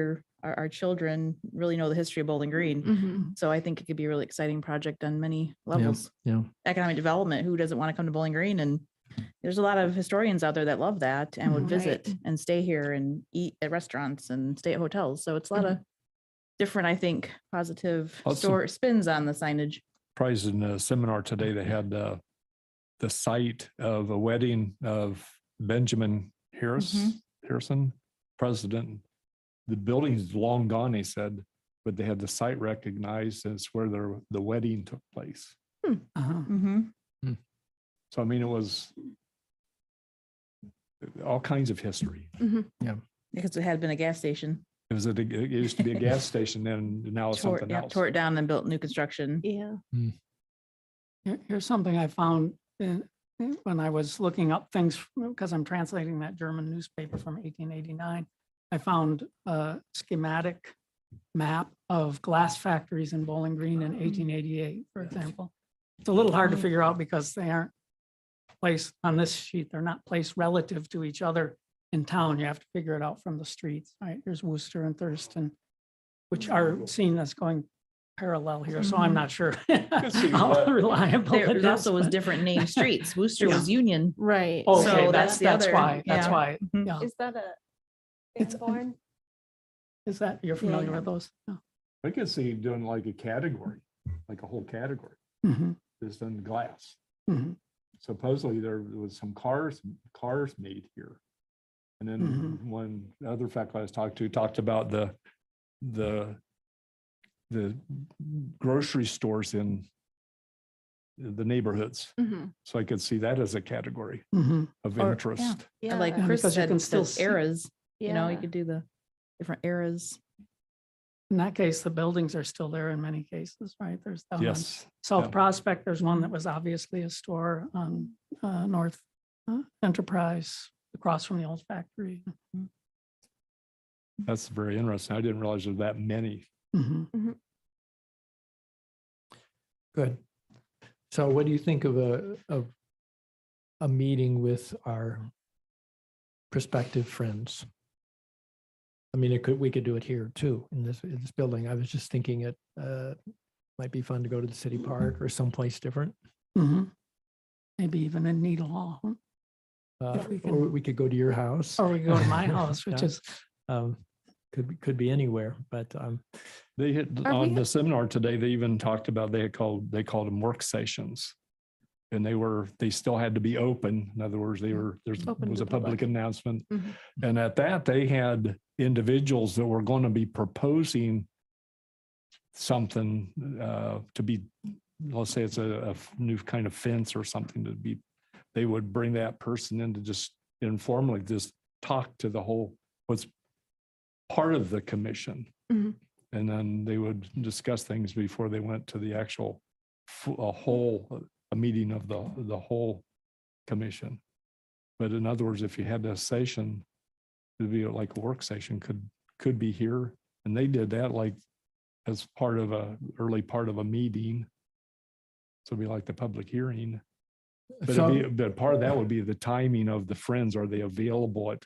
Speaker 2: our children really know the history of Bowling Green?
Speaker 4: Mhm.
Speaker 2: So I think it could be a really exciting project on many levels.
Speaker 1: Yeah.
Speaker 2: Economic development, who doesn't want to come to Bowling Green? And there's a lot of historians out there that love that and would
Speaker 4: Mhm.
Speaker 2: visit
Speaker 4: Right.
Speaker 2: and stay here and eat at restaurants and stay at hotels. So it's a lot of different, I think, positive
Speaker 3: Also-
Speaker 2: spins on the signage.
Speaker 3: Surprised in a seminar today, they had the site of a wedding of Benjamin Harrison, president. The building's long gone, he said, but they had the site recognized as where the wedding took place.
Speaker 2: Mm-hmm.
Speaker 3: So, I mean, it was all kinds of history.
Speaker 2: Because it had been a gas station.
Speaker 3: It used to be a gas station and now it's something else.
Speaker 2: Tore it down and built new construction.
Speaker 4: Yeah.
Speaker 5: Here's something I found when I was looking up things, because I'm translating that German newspaper from 1889. I found a schematic map of glass factories in Bowling Green in 1888, for example. It's a little hard to figure out because they aren't placed on this sheet. They're not placed relative to each other in town. You have to figure it out from the streets, right? There's Worcester and Thurston, which are seen as going parallel here. So I'm not sure how reliable
Speaker 2: There
Speaker 5: it is,
Speaker 2: also was
Speaker 5: but-
Speaker 2: different named streets. Worcester was Union.
Speaker 4: Right.
Speaker 5: Okay,
Speaker 2: So
Speaker 5: that's
Speaker 2: the other-
Speaker 5: why, that's
Speaker 2: yeah.
Speaker 5: why.
Speaker 2: Mhm.
Speaker 5: Yeah.
Speaker 4: Is that a
Speaker 5: It's-
Speaker 4: Sanborn?
Speaker 5: Is that, you're familiar
Speaker 4: yeah.
Speaker 5: with those? Yeah.
Speaker 3: I could see doing like a category, like a whole category,
Speaker 5: Mhm,
Speaker 3: just in glass.
Speaker 5: mhm,
Speaker 3: Supposedly there was some cars made here. And then one other faculty I was talking to talked about the grocery stores in the neighborhoods.
Speaker 4: Mhm.
Speaker 3: So I could see that as a category
Speaker 5: mhm.
Speaker 3: of
Speaker 2: Or-
Speaker 3: interest.
Speaker 4: Yeah.
Speaker 2: Like
Speaker 5: Yeah,
Speaker 2: Chris
Speaker 5: because you
Speaker 2: said,
Speaker 5: can still
Speaker 2: the
Speaker 5: see-
Speaker 2: eras, you know, you
Speaker 4: Yeah.
Speaker 2: could do the different eras.
Speaker 5: In that case, the buildings are still there in many cases, right? There's down on
Speaker 3: Yes.
Speaker 5: South
Speaker 3: yeah.
Speaker 5: Prospect, there's one that was obviously a store on North Enterprise, across from the old factory.
Speaker 3: That's very interesting. I didn't realize there were that many.
Speaker 5: Mhm.
Speaker 1: Good. So what do you think of a meeting with our prospective friends? I mean, we could do it here too, in this building. I was just thinking it might be fun to go to the city park or someplace different.
Speaker 5: Mhm. Maybe even in Needle Hall, huh? If we
Speaker 1: Or
Speaker 5: can-
Speaker 1: we could go to your house.
Speaker 5: Or we go to my house, which
Speaker 1: Yeah.
Speaker 5: is,
Speaker 1: Could be anywhere, but
Speaker 3: They hit
Speaker 4: Are
Speaker 3: on
Speaker 4: we-
Speaker 3: the seminar today, they even talked about, they called them work sessions. And they still had to be open. In other words, there
Speaker 4: Open to
Speaker 3: was
Speaker 4: the
Speaker 3: a public
Speaker 4: public.
Speaker 3: announcement.
Speaker 4: Mhm.
Speaker 3: And at that, they had individuals that were going to be proposing something to be, let's say it's a new kind of fence or something to be, they would bring that person in to just informally just talk to the whole, what's part of the commission.
Speaker 4: Mhm.
Speaker 3: And then they would discuss things before they went to the actual, a meeting of the whole commission. But in other words, if you had a session, it'd be like a work session could be here. And they did that like as part of early part of a meeting. So it'd be like the public hearing. But
Speaker 1: so,
Speaker 3: but part of that would be the timing of the friends. Are they available at?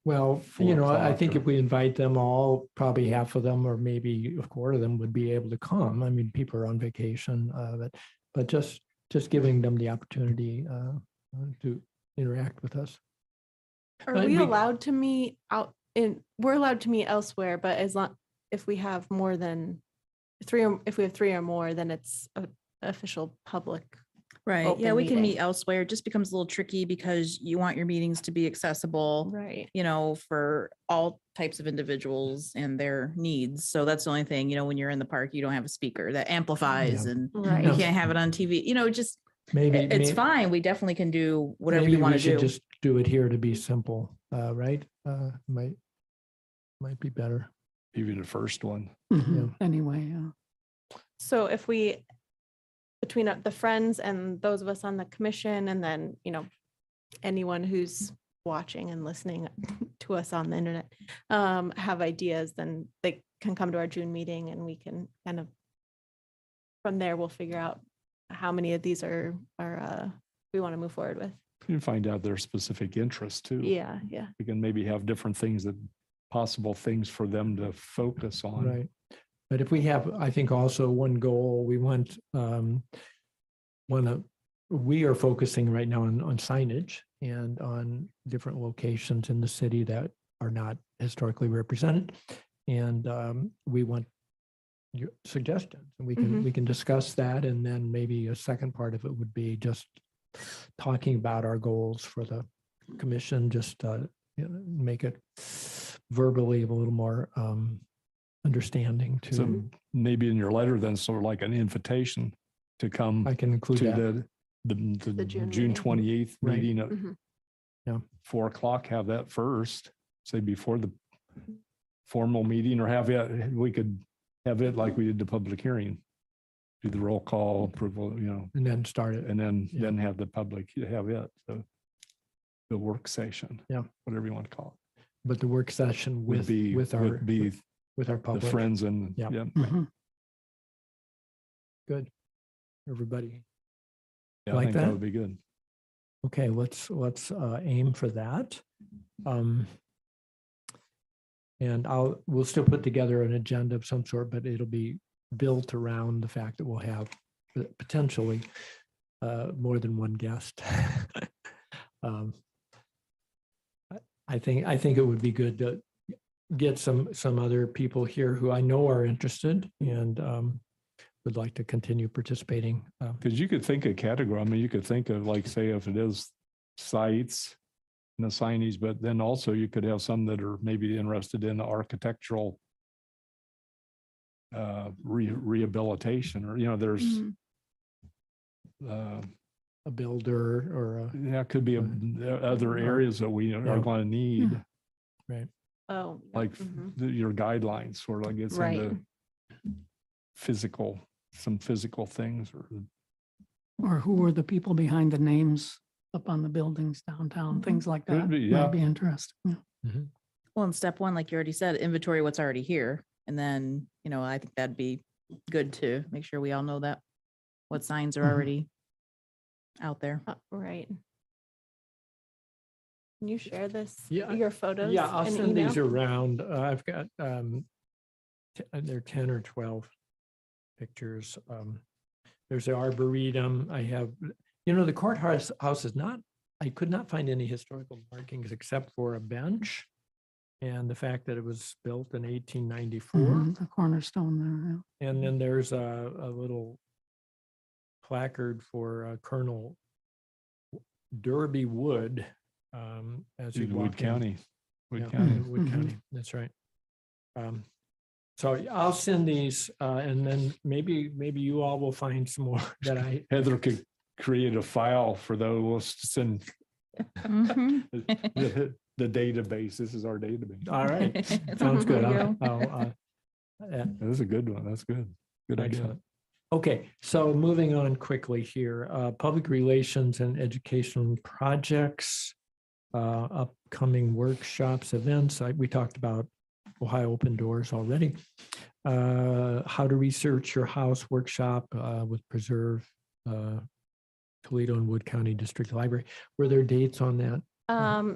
Speaker 1: well,
Speaker 3: 4
Speaker 1: I think
Speaker 3: o'clock
Speaker 1: if we invite them all, probably half of them or maybe a quarter of them would be able to come. I mean, people are on vacation, but just giving them the opportunity to interact with us.
Speaker 4: Are
Speaker 1: But
Speaker 4: we
Speaker 1: we-
Speaker 4: allowed to meet we're allowed to meet elsewhere, but if we have more than if we have three or more, then it's an official public.
Speaker 2: Right. Yeah,
Speaker 4: Open
Speaker 2: we can meet
Speaker 4: meeting.
Speaker 2: elsewhere. It just becomes a little tricky because you want your meetings to be accessible,
Speaker 4: Right.
Speaker 2: you know, for all types of individuals and their needs. So that's the only thing, you know, when you're in the park, you don't have a speaker that amplifies
Speaker 1: Yeah.
Speaker 2: and
Speaker 4: Right.
Speaker 2: you
Speaker 1: Yeah.
Speaker 2: can't have it on TV, you know, just,
Speaker 1: Maybe
Speaker 2: it's
Speaker 1: may-
Speaker 2: fine. We definitely can do whatever
Speaker 1: maybe
Speaker 2: you
Speaker 1: we
Speaker 2: want to
Speaker 1: should
Speaker 2: do.
Speaker 1: just do it here to be simple, right? Might be better.
Speaker 3: Maybe the first one.
Speaker 5: Mhm. Anyway, yeah.
Speaker 4: So if we, between the friends and those of us on the commission, and then, anyone who's watching and listening to us on the internet, have ideas, then they can come to our June meeting and we can kind of, from there, we'll figure out how many of these are we want to move forward with.
Speaker 3: You can find out their specific interests too.
Speaker 4: Yeah, yeah.
Speaker 3: We can maybe have different things possible things for them to focus on.
Speaker 1: Right. But if we have, I think also one goal, we want, we are focusing right now on signage and on different locations in the city that are not historically represented. And we want your suggestions, and we can discuss that. And then maybe a second part of it would be just talking about our goals for the commission, just make it verbally a little more understanding to,
Speaker 3: So maybe in your letter, then sort of like an invitation to come
Speaker 1: I can include
Speaker 3: to
Speaker 1: that.
Speaker 3: the
Speaker 4: June
Speaker 3: June
Speaker 4: meeting.
Speaker 3: 28th
Speaker 1: Right.
Speaker 3: meeting at
Speaker 4: Mhm.
Speaker 3: 4:00, have that first, say before the formal meeting, or have it, we could have it like we did the public hearing. Do the roll call approval,
Speaker 1: And then start it.
Speaker 3: and then
Speaker 1: Yeah.
Speaker 3: have the public have it. So the work session.
Speaker 1: Yeah.
Speaker 3: Whatever you want to call
Speaker 1: But the work session
Speaker 3: it. Would be,
Speaker 1: with our,
Speaker 3: would be
Speaker 1: with our
Speaker 3: the
Speaker 1: public.
Speaker 3: friends and,
Speaker 1: Yeah.
Speaker 3: yeah.
Speaker 5: Mhm.
Speaker 1: Good. Everybody.
Speaker 3: Yeah, I
Speaker 1: Like
Speaker 3: think that
Speaker 1: that?
Speaker 3: would be good.
Speaker 1: Okay, let's aim for that. And we'll still put together an agenda of some sort, but it'll be built around the fact that we'll have potentially more than one guest. I think it would be good to get some other people here who I know are interested and would like to continue participating.
Speaker 3: Because you could think of category, I mean, you could think of like, say, if it is sites and the signage, but then also you could have some that are maybe interested in architectural rehabilitation, or, there's,
Speaker 4: Mhm.
Speaker 1: A builder or
Speaker 3: yeah, could be other areas that we are
Speaker 1: Yeah.
Speaker 3: going to need,
Speaker 4: Oh. yeah.
Speaker 3: like
Speaker 4: Mhm.
Speaker 3: your guidelines, sort of like it's
Speaker 4: Right.
Speaker 3: into some physical things, or
Speaker 5: Or who were the people behind the names up on the buildings downtown, things like
Speaker 3: Could
Speaker 5: that.
Speaker 3: be, yeah.
Speaker 5: Might be interesting. Yeah.
Speaker 2: Well, in step one, like you already said, inventory what's already here. And then, I think that'd be good to make sure we all know that what signs are
Speaker 5: Mhm.
Speaker 2: already out there.
Speaker 4: Right. Can you share this,
Speaker 1: Yeah,
Speaker 4: your photos?
Speaker 1: Yeah, I'll
Speaker 4: in
Speaker 1: send these
Speaker 4: email?
Speaker 1: around. I've got, there are 10 or 12 pictures. There's the Arboretum. I have, the courthouse is not, I could not find any historical markings except for a bench and the fact that it was built in 1894.
Speaker 5: Mhm, the cornerstone there.
Speaker 1: And then there's a little placard for Colonel Derby Wood. As you
Speaker 3: Wood
Speaker 1: walk in.
Speaker 3: County. Wood
Speaker 1: Yeah,
Speaker 3: County.
Speaker 1: Wood
Speaker 5: Mhm.
Speaker 1: County, that's right. So I'll send these and then maybe you all will find some more that I,
Speaker 3: Heather could create a file for those to send
Speaker 2: Mhm.
Speaker 3: the database. This is our database.
Speaker 1: all right, sounds good.
Speaker 2: There you
Speaker 3: That is a good one. That's good. Good idea.
Speaker 1: Excellent. Okay, so moving on quickly here, public relations and educational projects, upcoming workshops, events. We talked about Ohio Open Doors already. How to research your house workshop with Preserve Toledo and Wood County District Library. Were there dates on that?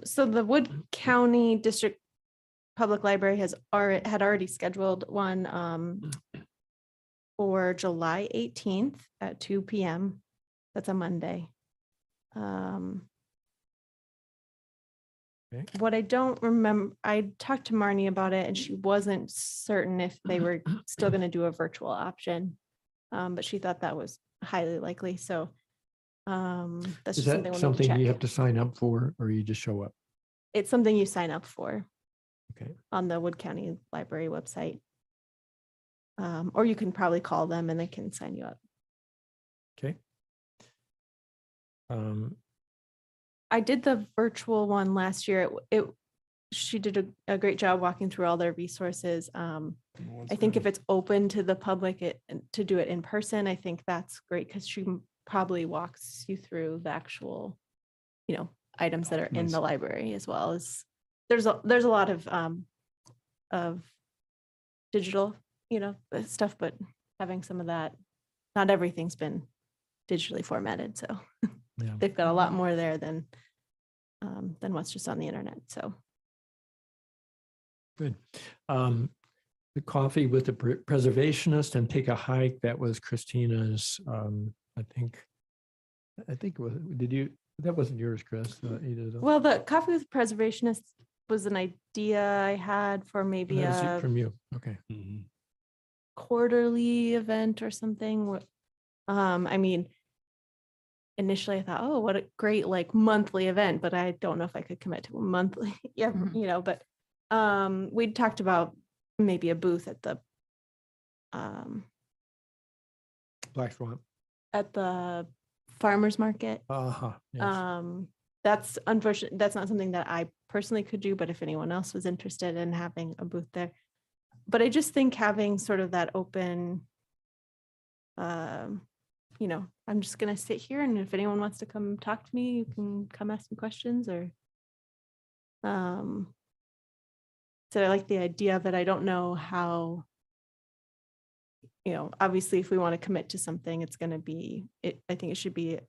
Speaker 4: So the Wood County District Public Library had already scheduled one for July 18th at 2 p.m. That's a Monday.
Speaker 1: Okay.
Speaker 4: What I don't remember, I talked to Marnie about it and she wasn't certain if they were still going to do a virtual option. But she thought that was highly likely. So that's
Speaker 1: Is
Speaker 4: just something
Speaker 1: that
Speaker 4: we'll need to
Speaker 1: something you
Speaker 4: check.
Speaker 1: have to sign up for or you just show up?
Speaker 4: It's something you sign up for
Speaker 1: Okay.
Speaker 4: on the Wood County Library website. Or you can probably call them and they can sign you up.
Speaker 1: Okay.
Speaker 4: I did the virtual one last year. She did a great job walking through all their resources. I think if it's open to the public to do it in person, I think that's great because she probably walks you through the actual, items that are in
Speaker 3: Nice.
Speaker 4: the library, as well as there's a lot of digital, stuff, but having some of that, not everything's been digitally formatted. So
Speaker 1: Yeah.
Speaker 4: they've got a lot more there than what's just on the internet. So
Speaker 1: Good. The coffee with the preservationist and take a hike. That was Christina's. I think it was. Did you? That wasn't yours, Chris. Either.
Speaker 4: well, the coffee with preservationists was an idea I had for maybe
Speaker 1: That was
Speaker 4: a
Speaker 1: from you. Okay.
Speaker 3: Mhm.
Speaker 4: quarterly event or something. I mean, initially I thought, oh, what a great like monthly event, but I don't know if I could commit to a monthly, yeah,
Speaker 2: Mhm.
Speaker 4: you know, but we talked about maybe a booth
Speaker 1: Black Swan.
Speaker 4: at the farmer's market.
Speaker 1: Uh-huh. Yes.
Speaker 4: That's unfortunate. That's not something that I personally could do, but if anyone else was interested in having a booth there. But I just think having sort of that open, you know, I'm just gonna sit here, and if anyone wants to come talk to me, you can come ask me questions, or so I like the idea of it. I don't know how, you know, obviously if we want to commit to something, it's gonna be it. I think it should be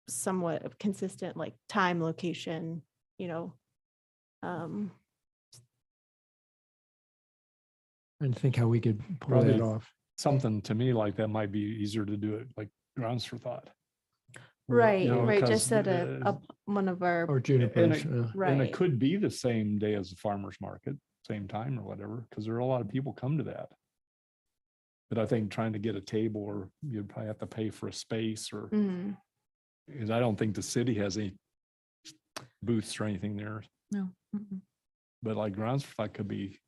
Speaker 4: somewhat of consistent, like time, location, you know.
Speaker 1: And think how we could pull
Speaker 3: Probably
Speaker 1: that off.
Speaker 3: Something to me like that might be easier to do it like grounds for thought.
Speaker 4: Right,
Speaker 3: You know,
Speaker 4: right.
Speaker 3: because
Speaker 4: Just at
Speaker 3: the-
Speaker 4: one of our,
Speaker 1: Or
Speaker 3: And
Speaker 1: junipers.
Speaker 3: it, and
Speaker 4: right.
Speaker 3: it could be the same day as the farmer's market, same time or whatever, because there are a lot of people come to that. But I think trying to get a table, or you'd probably have to pay for a space, or,
Speaker 4: Mhm.
Speaker 3: because I don't think the city has any booths or anything there,
Speaker 2: No. Mm-mm.
Speaker 3: but like grounds for thought could be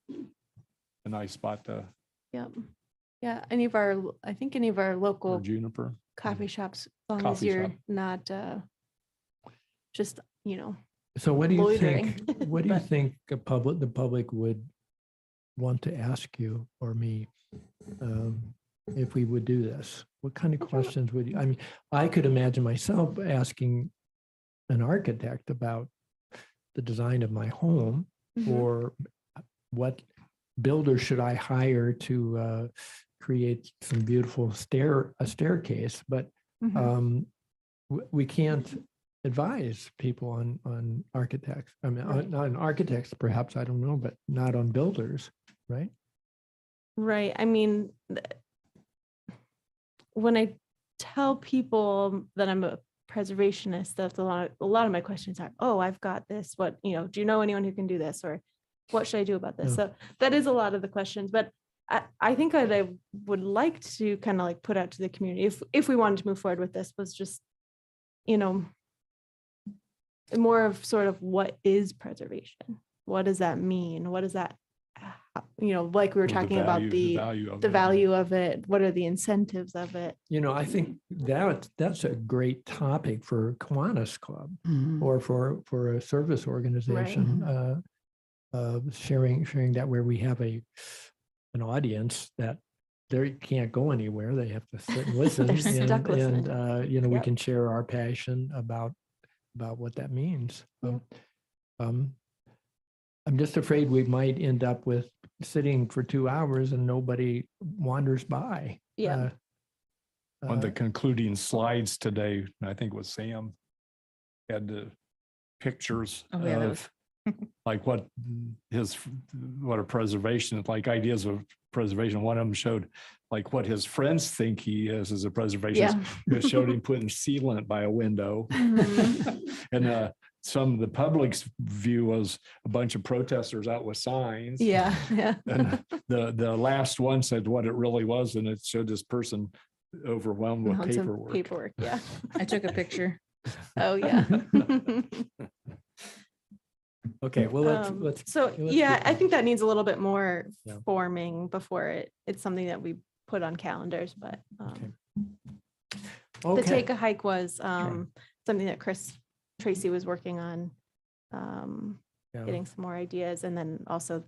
Speaker 3: a nice spot to,
Speaker 4: Yep. Yeah, any of our, I think any of our
Speaker 3: or
Speaker 4: local
Speaker 3: Juniper.
Speaker 4: coffee shops, as long as
Speaker 3: Coffee
Speaker 4: you're
Speaker 3: shop.
Speaker 4: not just, you know,
Speaker 1: So what do you think,
Speaker 4: loitering,
Speaker 1: what do you
Speaker 4: but-
Speaker 1: think the public would want to ask you or me if we would do this? What kind of
Speaker 4: I don't-
Speaker 1: questions would you, I mean, I could imagine myself asking an architect about the design of my home,
Speaker 4: Mhm.
Speaker 1: or what builder should I hire to create some beautiful staircase, but
Speaker 4: Mhm.
Speaker 1: we can't advise people on architects. I mean,
Speaker 4: Right.
Speaker 1: not on architects, perhaps, I don't know, but not on builders, right?
Speaker 4: Right. I mean, when I tell people that I'm a preservationist, that's a lot of my questions are, oh, I've got this. What, you know, do you know anyone who can do this? Or what should I do about this?
Speaker 1: Yeah.
Speaker 4: So that is a lot of the questions, but I think what I would like to kind of like put out to the community, if we wanted to move forward with this, was just, you know, more of sort of what is preservation? What does that mean? What does that, you know, like we were
Speaker 3: or the
Speaker 4: talking about
Speaker 3: value of
Speaker 4: the
Speaker 3: it.
Speaker 4: value of it. What are the incentives of it?
Speaker 1: You know, I think that's a great topic for Kiwanis Club
Speaker 5: Mhm.
Speaker 1: or for a service organization, sharing that, where we have an audience that they can't go anywhere. They have to sit and listen.
Speaker 4: They're stuck listening.
Speaker 1: You know, we
Speaker 4: Yep.
Speaker 1: can share our passion about what that means.
Speaker 4: Yep.
Speaker 1: I'm just afraid we might end up with sitting for 2 hours and nobody wanders by.
Speaker 4: Yeah.
Speaker 3: One of the concluding slides today, I think was Sam, had the pictures
Speaker 2: Oh, yeah, that
Speaker 3: of like what a preservation, like ideas of preservation. One of them showed like what his friends think he is as a preservationist.
Speaker 4: Yeah.
Speaker 3: It showed him putting sealant by a window.
Speaker 4: Mhm.
Speaker 3: And some of the public's view was a bunch of protesters out with signs.
Speaker 4: Yeah. Yeah.
Speaker 3: And the last one said what it really was, and it showed this person overwhelmed with
Speaker 4: Mounds of
Speaker 3: paperwork.
Speaker 4: Paperwork. Yeah.
Speaker 2: I took a picture.
Speaker 4: Oh, yeah.
Speaker 1: Okay, well, let's.
Speaker 4: So,
Speaker 1: let's
Speaker 4: yeah,
Speaker 1: get
Speaker 4: I
Speaker 1: on.
Speaker 4: think that needs a little bit more
Speaker 1: Yeah.
Speaker 4: forming before it's something that we put on calendars, but
Speaker 1: Okay.
Speaker 4: the
Speaker 1: Okay.
Speaker 4: Take a Hike was something that Tracy was working on,
Speaker 1: Yeah.
Speaker 4: getting some more ideas, and then also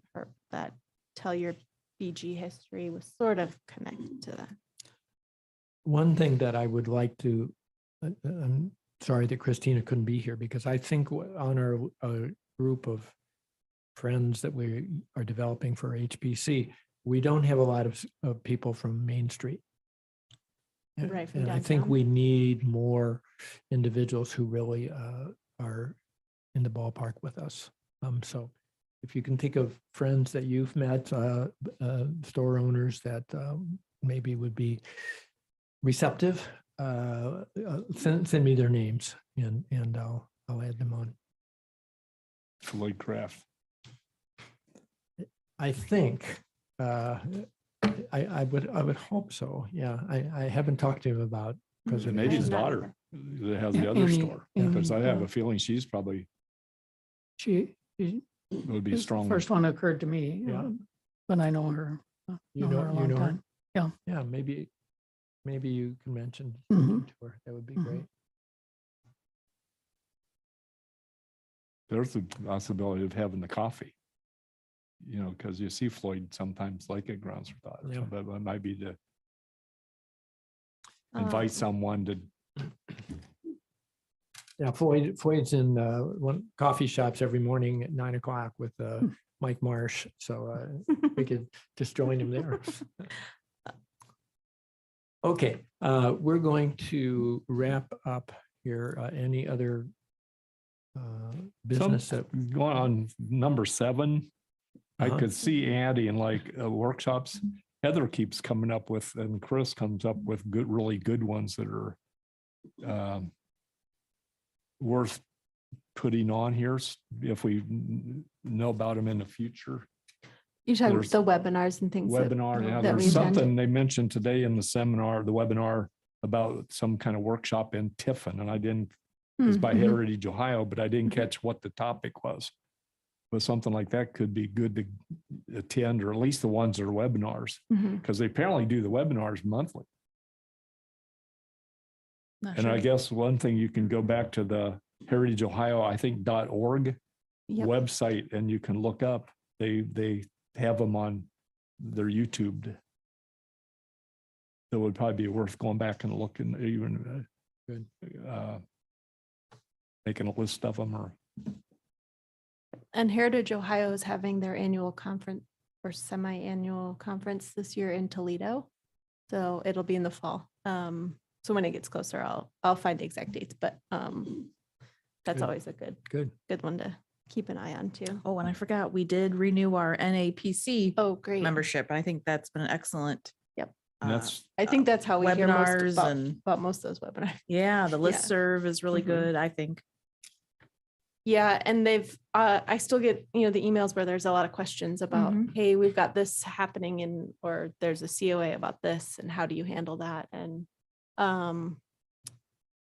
Speaker 4: that Tell Your BG History was sort of connected to that.
Speaker 1: One thing that I would like to, I'm sorry that Christina couldn't be here, because I think on our group of friends that we are developing for HPC, we don't have a lot of people from Main Street.
Speaker 4: Right, from
Speaker 1: And I think
Speaker 4: downtown.
Speaker 1: we need more individuals who really are in the ballpark with us. So if you can think of friends that you've met, store owners that maybe would be receptive, send me their names and I'll add them on.
Speaker 3: Floyd Craft.
Speaker 1: I think I would hope so. Yeah, I haven't talked to him about preservation.
Speaker 3: Maybe his
Speaker 4: Not
Speaker 3: daughter that has the other
Speaker 5: Amy-
Speaker 3: store, because I
Speaker 5: Amy,
Speaker 3: have a feeling she's probably
Speaker 5: She
Speaker 3: would be
Speaker 5: is the
Speaker 3: strong.
Speaker 5: first one occurred to me,
Speaker 1: Yeah.
Speaker 5: but I know her.
Speaker 1: You
Speaker 5: known
Speaker 1: know,
Speaker 5: her a
Speaker 1: you
Speaker 5: long
Speaker 1: know her?
Speaker 5: time. Yeah.
Speaker 1: Yeah, maybe you can mention
Speaker 5: Mhm.
Speaker 1: to her. That would be
Speaker 5: Mhm.
Speaker 1: great.
Speaker 3: There's a possibility of having the coffee. You know, because you see Floyd sometimes like at Grounds for Thought, or
Speaker 1: Yeah.
Speaker 3: something, but it might be to invite someone to,
Speaker 1: Yeah, Floyd's in one coffee shops every morning at 9 o'clock with Mike Marsh. So we could just join him there. Okay, we're going to wrap up here. Any other business that?
Speaker 3: going on number 7. I
Speaker 1: Uh-huh.
Speaker 3: could see Andy in like workshops. Heather keeps coming up with, and Chris comes up with really good ones that are worth putting on here if we know about them in the future.
Speaker 4: You talking
Speaker 3: There's
Speaker 4: the webinars and things.
Speaker 3: Webinar, yeah,
Speaker 4: that
Speaker 3: there's
Speaker 4: we attend.
Speaker 3: something they mentioned today in the seminar, the webinar about some kind of workshop in Tiffin, and I didn't, it's by
Speaker 4: Mhm.
Speaker 3: Heritage Ohio, but I didn't catch what the topic was. But something like that could be good to attend, or at least the ones that are webinars,
Speaker 4: Mhm.
Speaker 3: because they apparently do the webinars monthly.
Speaker 2: Not
Speaker 3: And I
Speaker 2: sure.
Speaker 3: guess one thing, you can go back to the Heritage Ohio, I think .org
Speaker 4: Yep.
Speaker 3: website, and you can look up, they have them on their YouTube. That would probably be worth going back and looking, even
Speaker 1: Good.
Speaker 3: making a list of them, or
Speaker 4: And Heritage Ohio is having their annual conference or semi-annual conference this year in Toledo. So it'll be in the fall. So when it gets closer, I'll find the exact dates, but that's
Speaker 1: Good.
Speaker 4: always a good one to keep an eye on too.
Speaker 2: Oh, and I forgot, we did renew our NAPC
Speaker 4: Oh, great.
Speaker 2: membership. And I think that's been an excellent.
Speaker 4: Yep.
Speaker 3: and that's
Speaker 4: I think that's how we hear
Speaker 2: webinars
Speaker 4: most
Speaker 2: and-
Speaker 4: about most of those webinars.
Speaker 2: Yeah, the
Speaker 4: Yeah.
Speaker 2: listserv is really
Speaker 4: Mhm.
Speaker 2: good, I think.
Speaker 4: Yeah, and they've I still get, the emails where there's a lot of questions about,
Speaker 2: Mhm.
Speaker 4: hey, we've got this happening or there's a COA about this and how do you handle that? And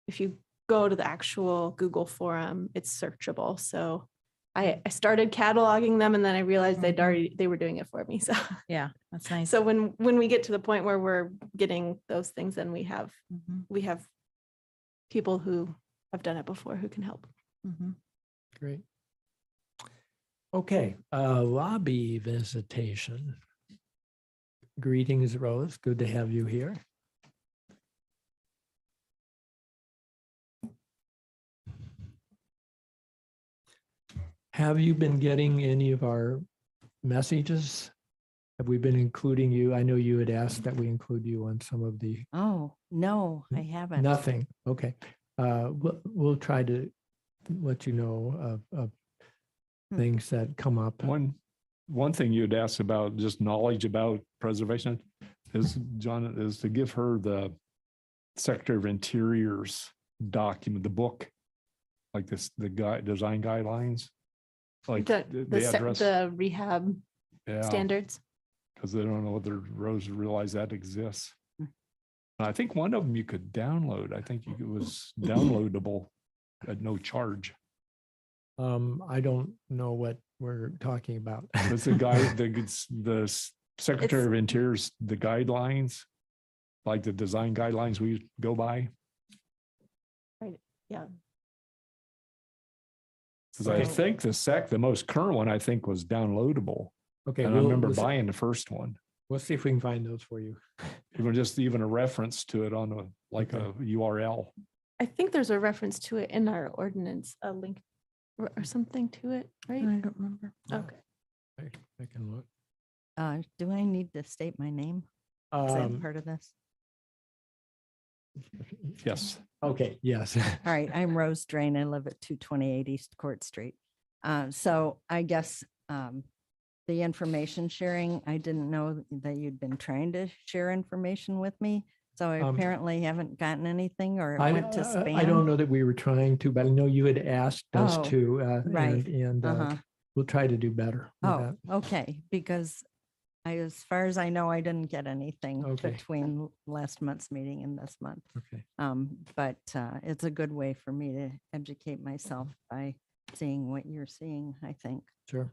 Speaker 4: if you go to the actual Google forum, it's searchable. So I started cataloging them and then I realized
Speaker 2: Mhm.
Speaker 4: they were doing it for me. So
Speaker 2: Yeah, that's nice.
Speaker 4: so when we get to the point where we're getting those things, then we have
Speaker 2: Mhm,
Speaker 4: people who have done it before who can help.
Speaker 2: mhm.
Speaker 1: Great. Okay, lobby visitation. Greetings, Rose. Good to have you here. Have you been getting any of our messages? Have we been including you? I know you had asked that we include you on some of the,
Speaker 6: Oh, no, I haven't.
Speaker 1: nothing. Okay. We'll try to let you know of things that come up.
Speaker 3: one thing you'd asked about, just knowledge about preservation, is, John, is to give her the Secretary of Interior's document, the book, like this, the design guidelines. Like they address,
Speaker 4: The rehab
Speaker 3: yeah,
Speaker 4: standards.
Speaker 3: because they don't know whether Rose realize that exists.
Speaker 6: Hmm.
Speaker 3: I think one of them you could download. I think it was downloadable at no charge.
Speaker 1: I don't know what we're talking about.
Speaker 3: It's the guy, the Secretary of Interior's, the guidelines, like the design guidelines we go by.
Speaker 4: Yeah.
Speaker 3: Because I
Speaker 6: So-
Speaker 3: think the most current one, I think, was downloadable.
Speaker 1: Okay,
Speaker 3: And I remember
Speaker 1: we'll
Speaker 3: buying the first one.
Speaker 1: we'll see if we can find those for you.
Speaker 3: Even a reference to it on a URL.
Speaker 4: I think there's a reference to it in our ordinance, a link or something to it, right?
Speaker 2: I don't remember.
Speaker 4: Okay.
Speaker 1: I can look.
Speaker 6: Do I need to state my name? 'Cause I'm part of this.
Speaker 3: Yes.
Speaker 1: Okay, yes.
Speaker 6: All right, I'm Rose Drain. I live at 228 East Court Street. So I guess the information sharing, I didn't know that you'd been trying to share information with me. So I apparently haven't gotten anything, or it went to spam.
Speaker 1: I don't know that we were trying to, but I know you had asked us
Speaker 6: Oh,
Speaker 1: to.
Speaker 6: right.
Speaker 1: And
Speaker 6: Uh-huh.
Speaker 1: we'll try to do better with
Speaker 6: Oh,
Speaker 1: that.
Speaker 6: okay, because as far as I know, I didn't get anything
Speaker 1: Okay.
Speaker 6: between last month's meeting and this month.
Speaker 1: Okay.
Speaker 6: But it's a good way for me to educate myself by seeing what you're seeing, I think.
Speaker 1: Sure.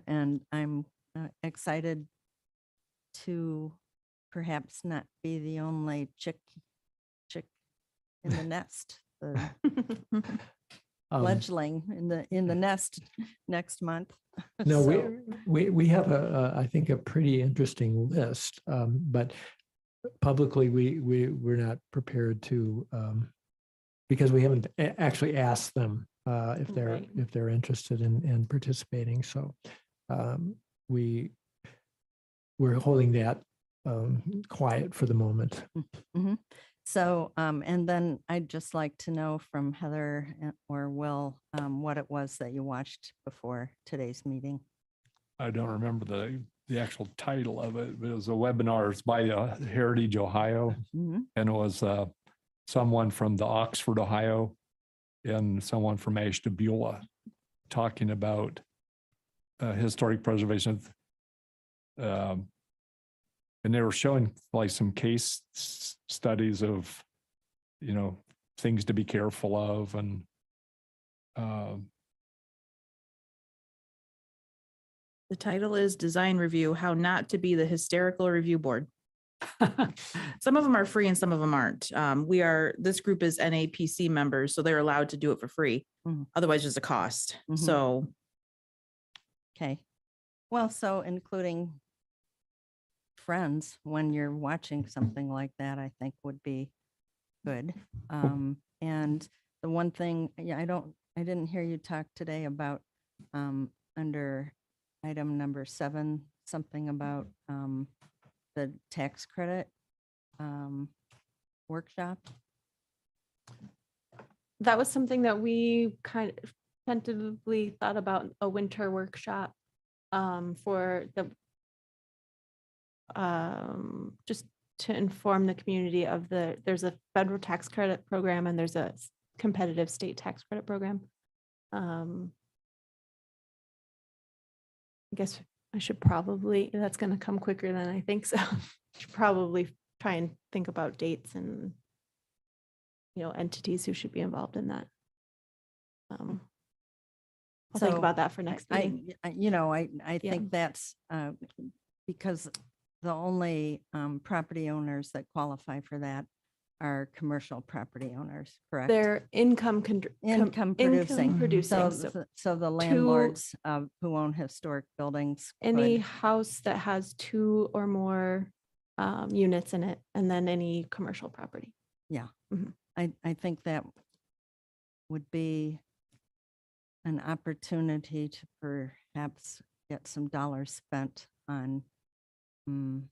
Speaker 6: And I'm excited to perhaps not be the only chick in the nest, the fledgling in the nest next month.
Speaker 1: No,
Speaker 6: So,
Speaker 1: we have I think a pretty interesting list, but publicly, we're not prepared to, because we haven't actually asked them if
Speaker 4: Right.
Speaker 1: they're interested in participating. So we're holding that quiet for the moment.
Speaker 6: mhm. So, and then I'd just like to know from Heather or Will, what it was that you watched before today's meeting.
Speaker 3: I don't remember the actual title of it, but it was a webinar. It's by Heritage Ohio.
Speaker 6: Mhm.
Speaker 3: And it was someone from the Oxford, Ohio, and someone from Ashtabula talking about historic preservation. And they were showing like some case studies of, things to be careful of, and
Speaker 2: The title is Design Review, How Not to Be the Hysterical Review Board. Some of them are free and some of them aren't. This group is NAPC members, so they're allowed to do it for free.
Speaker 6: Mhm.
Speaker 2: Otherwise, there's a cost.
Speaker 6: Mhm.
Speaker 2: So
Speaker 6: Okay. Well, so including friends when you're watching something like that, I think would be good. And the one thing, I didn't hear you talk today about under item number 7, something about the tax credit workshop.
Speaker 4: That was something that we kind of tentatively thought about, a winter workshop for the just to inform the community of there's a federal tax credit program and there's a competitive state tax credit program. I guess I should probably, that's going to come quicker than I think, so should probably try and think about dates and entities who should be involved in that. I'll think
Speaker 6: So
Speaker 4: about that for next meeting.
Speaker 6: I
Speaker 4: Yeah.
Speaker 6: think that's because the only property owners that qualify for that are commercial property owners, correct?
Speaker 4: They're income
Speaker 6: Income producing.
Speaker 4: So
Speaker 6: So the landlords who own historic buildings.
Speaker 4: any
Speaker 6: could-
Speaker 4: house that has 2 or more units in it, and then any commercial property.
Speaker 6: I think that would be an opportunity to perhaps get some dollars spent on the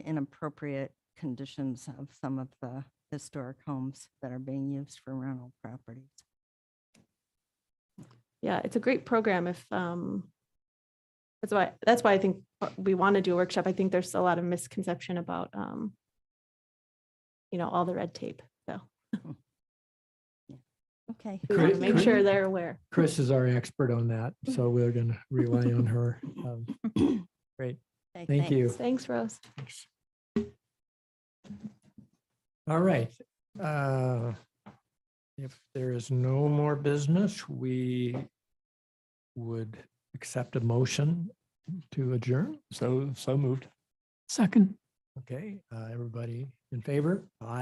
Speaker 6: inappropriate conditions of some of the historic homes that are being used for rental properties.
Speaker 4: Yeah, it's a great program. If that's why I think we want to do a workshop. I think there's a lot of misconception about all the red tape. So
Speaker 6: Okay.
Speaker 4: we want to
Speaker 1: Chris-
Speaker 4: make sure they're aware.
Speaker 1: Chris is our expert on that, so we're going to rely on her. Great.
Speaker 6: Okay,
Speaker 1: Thank you.
Speaker 4: Thanks, Rose.
Speaker 1: All right. If there is no more business, we would accept a motion to adjourn.
Speaker 3: so moved.
Speaker 5: Second.
Speaker 1: Okay, everybody in favor? Aye.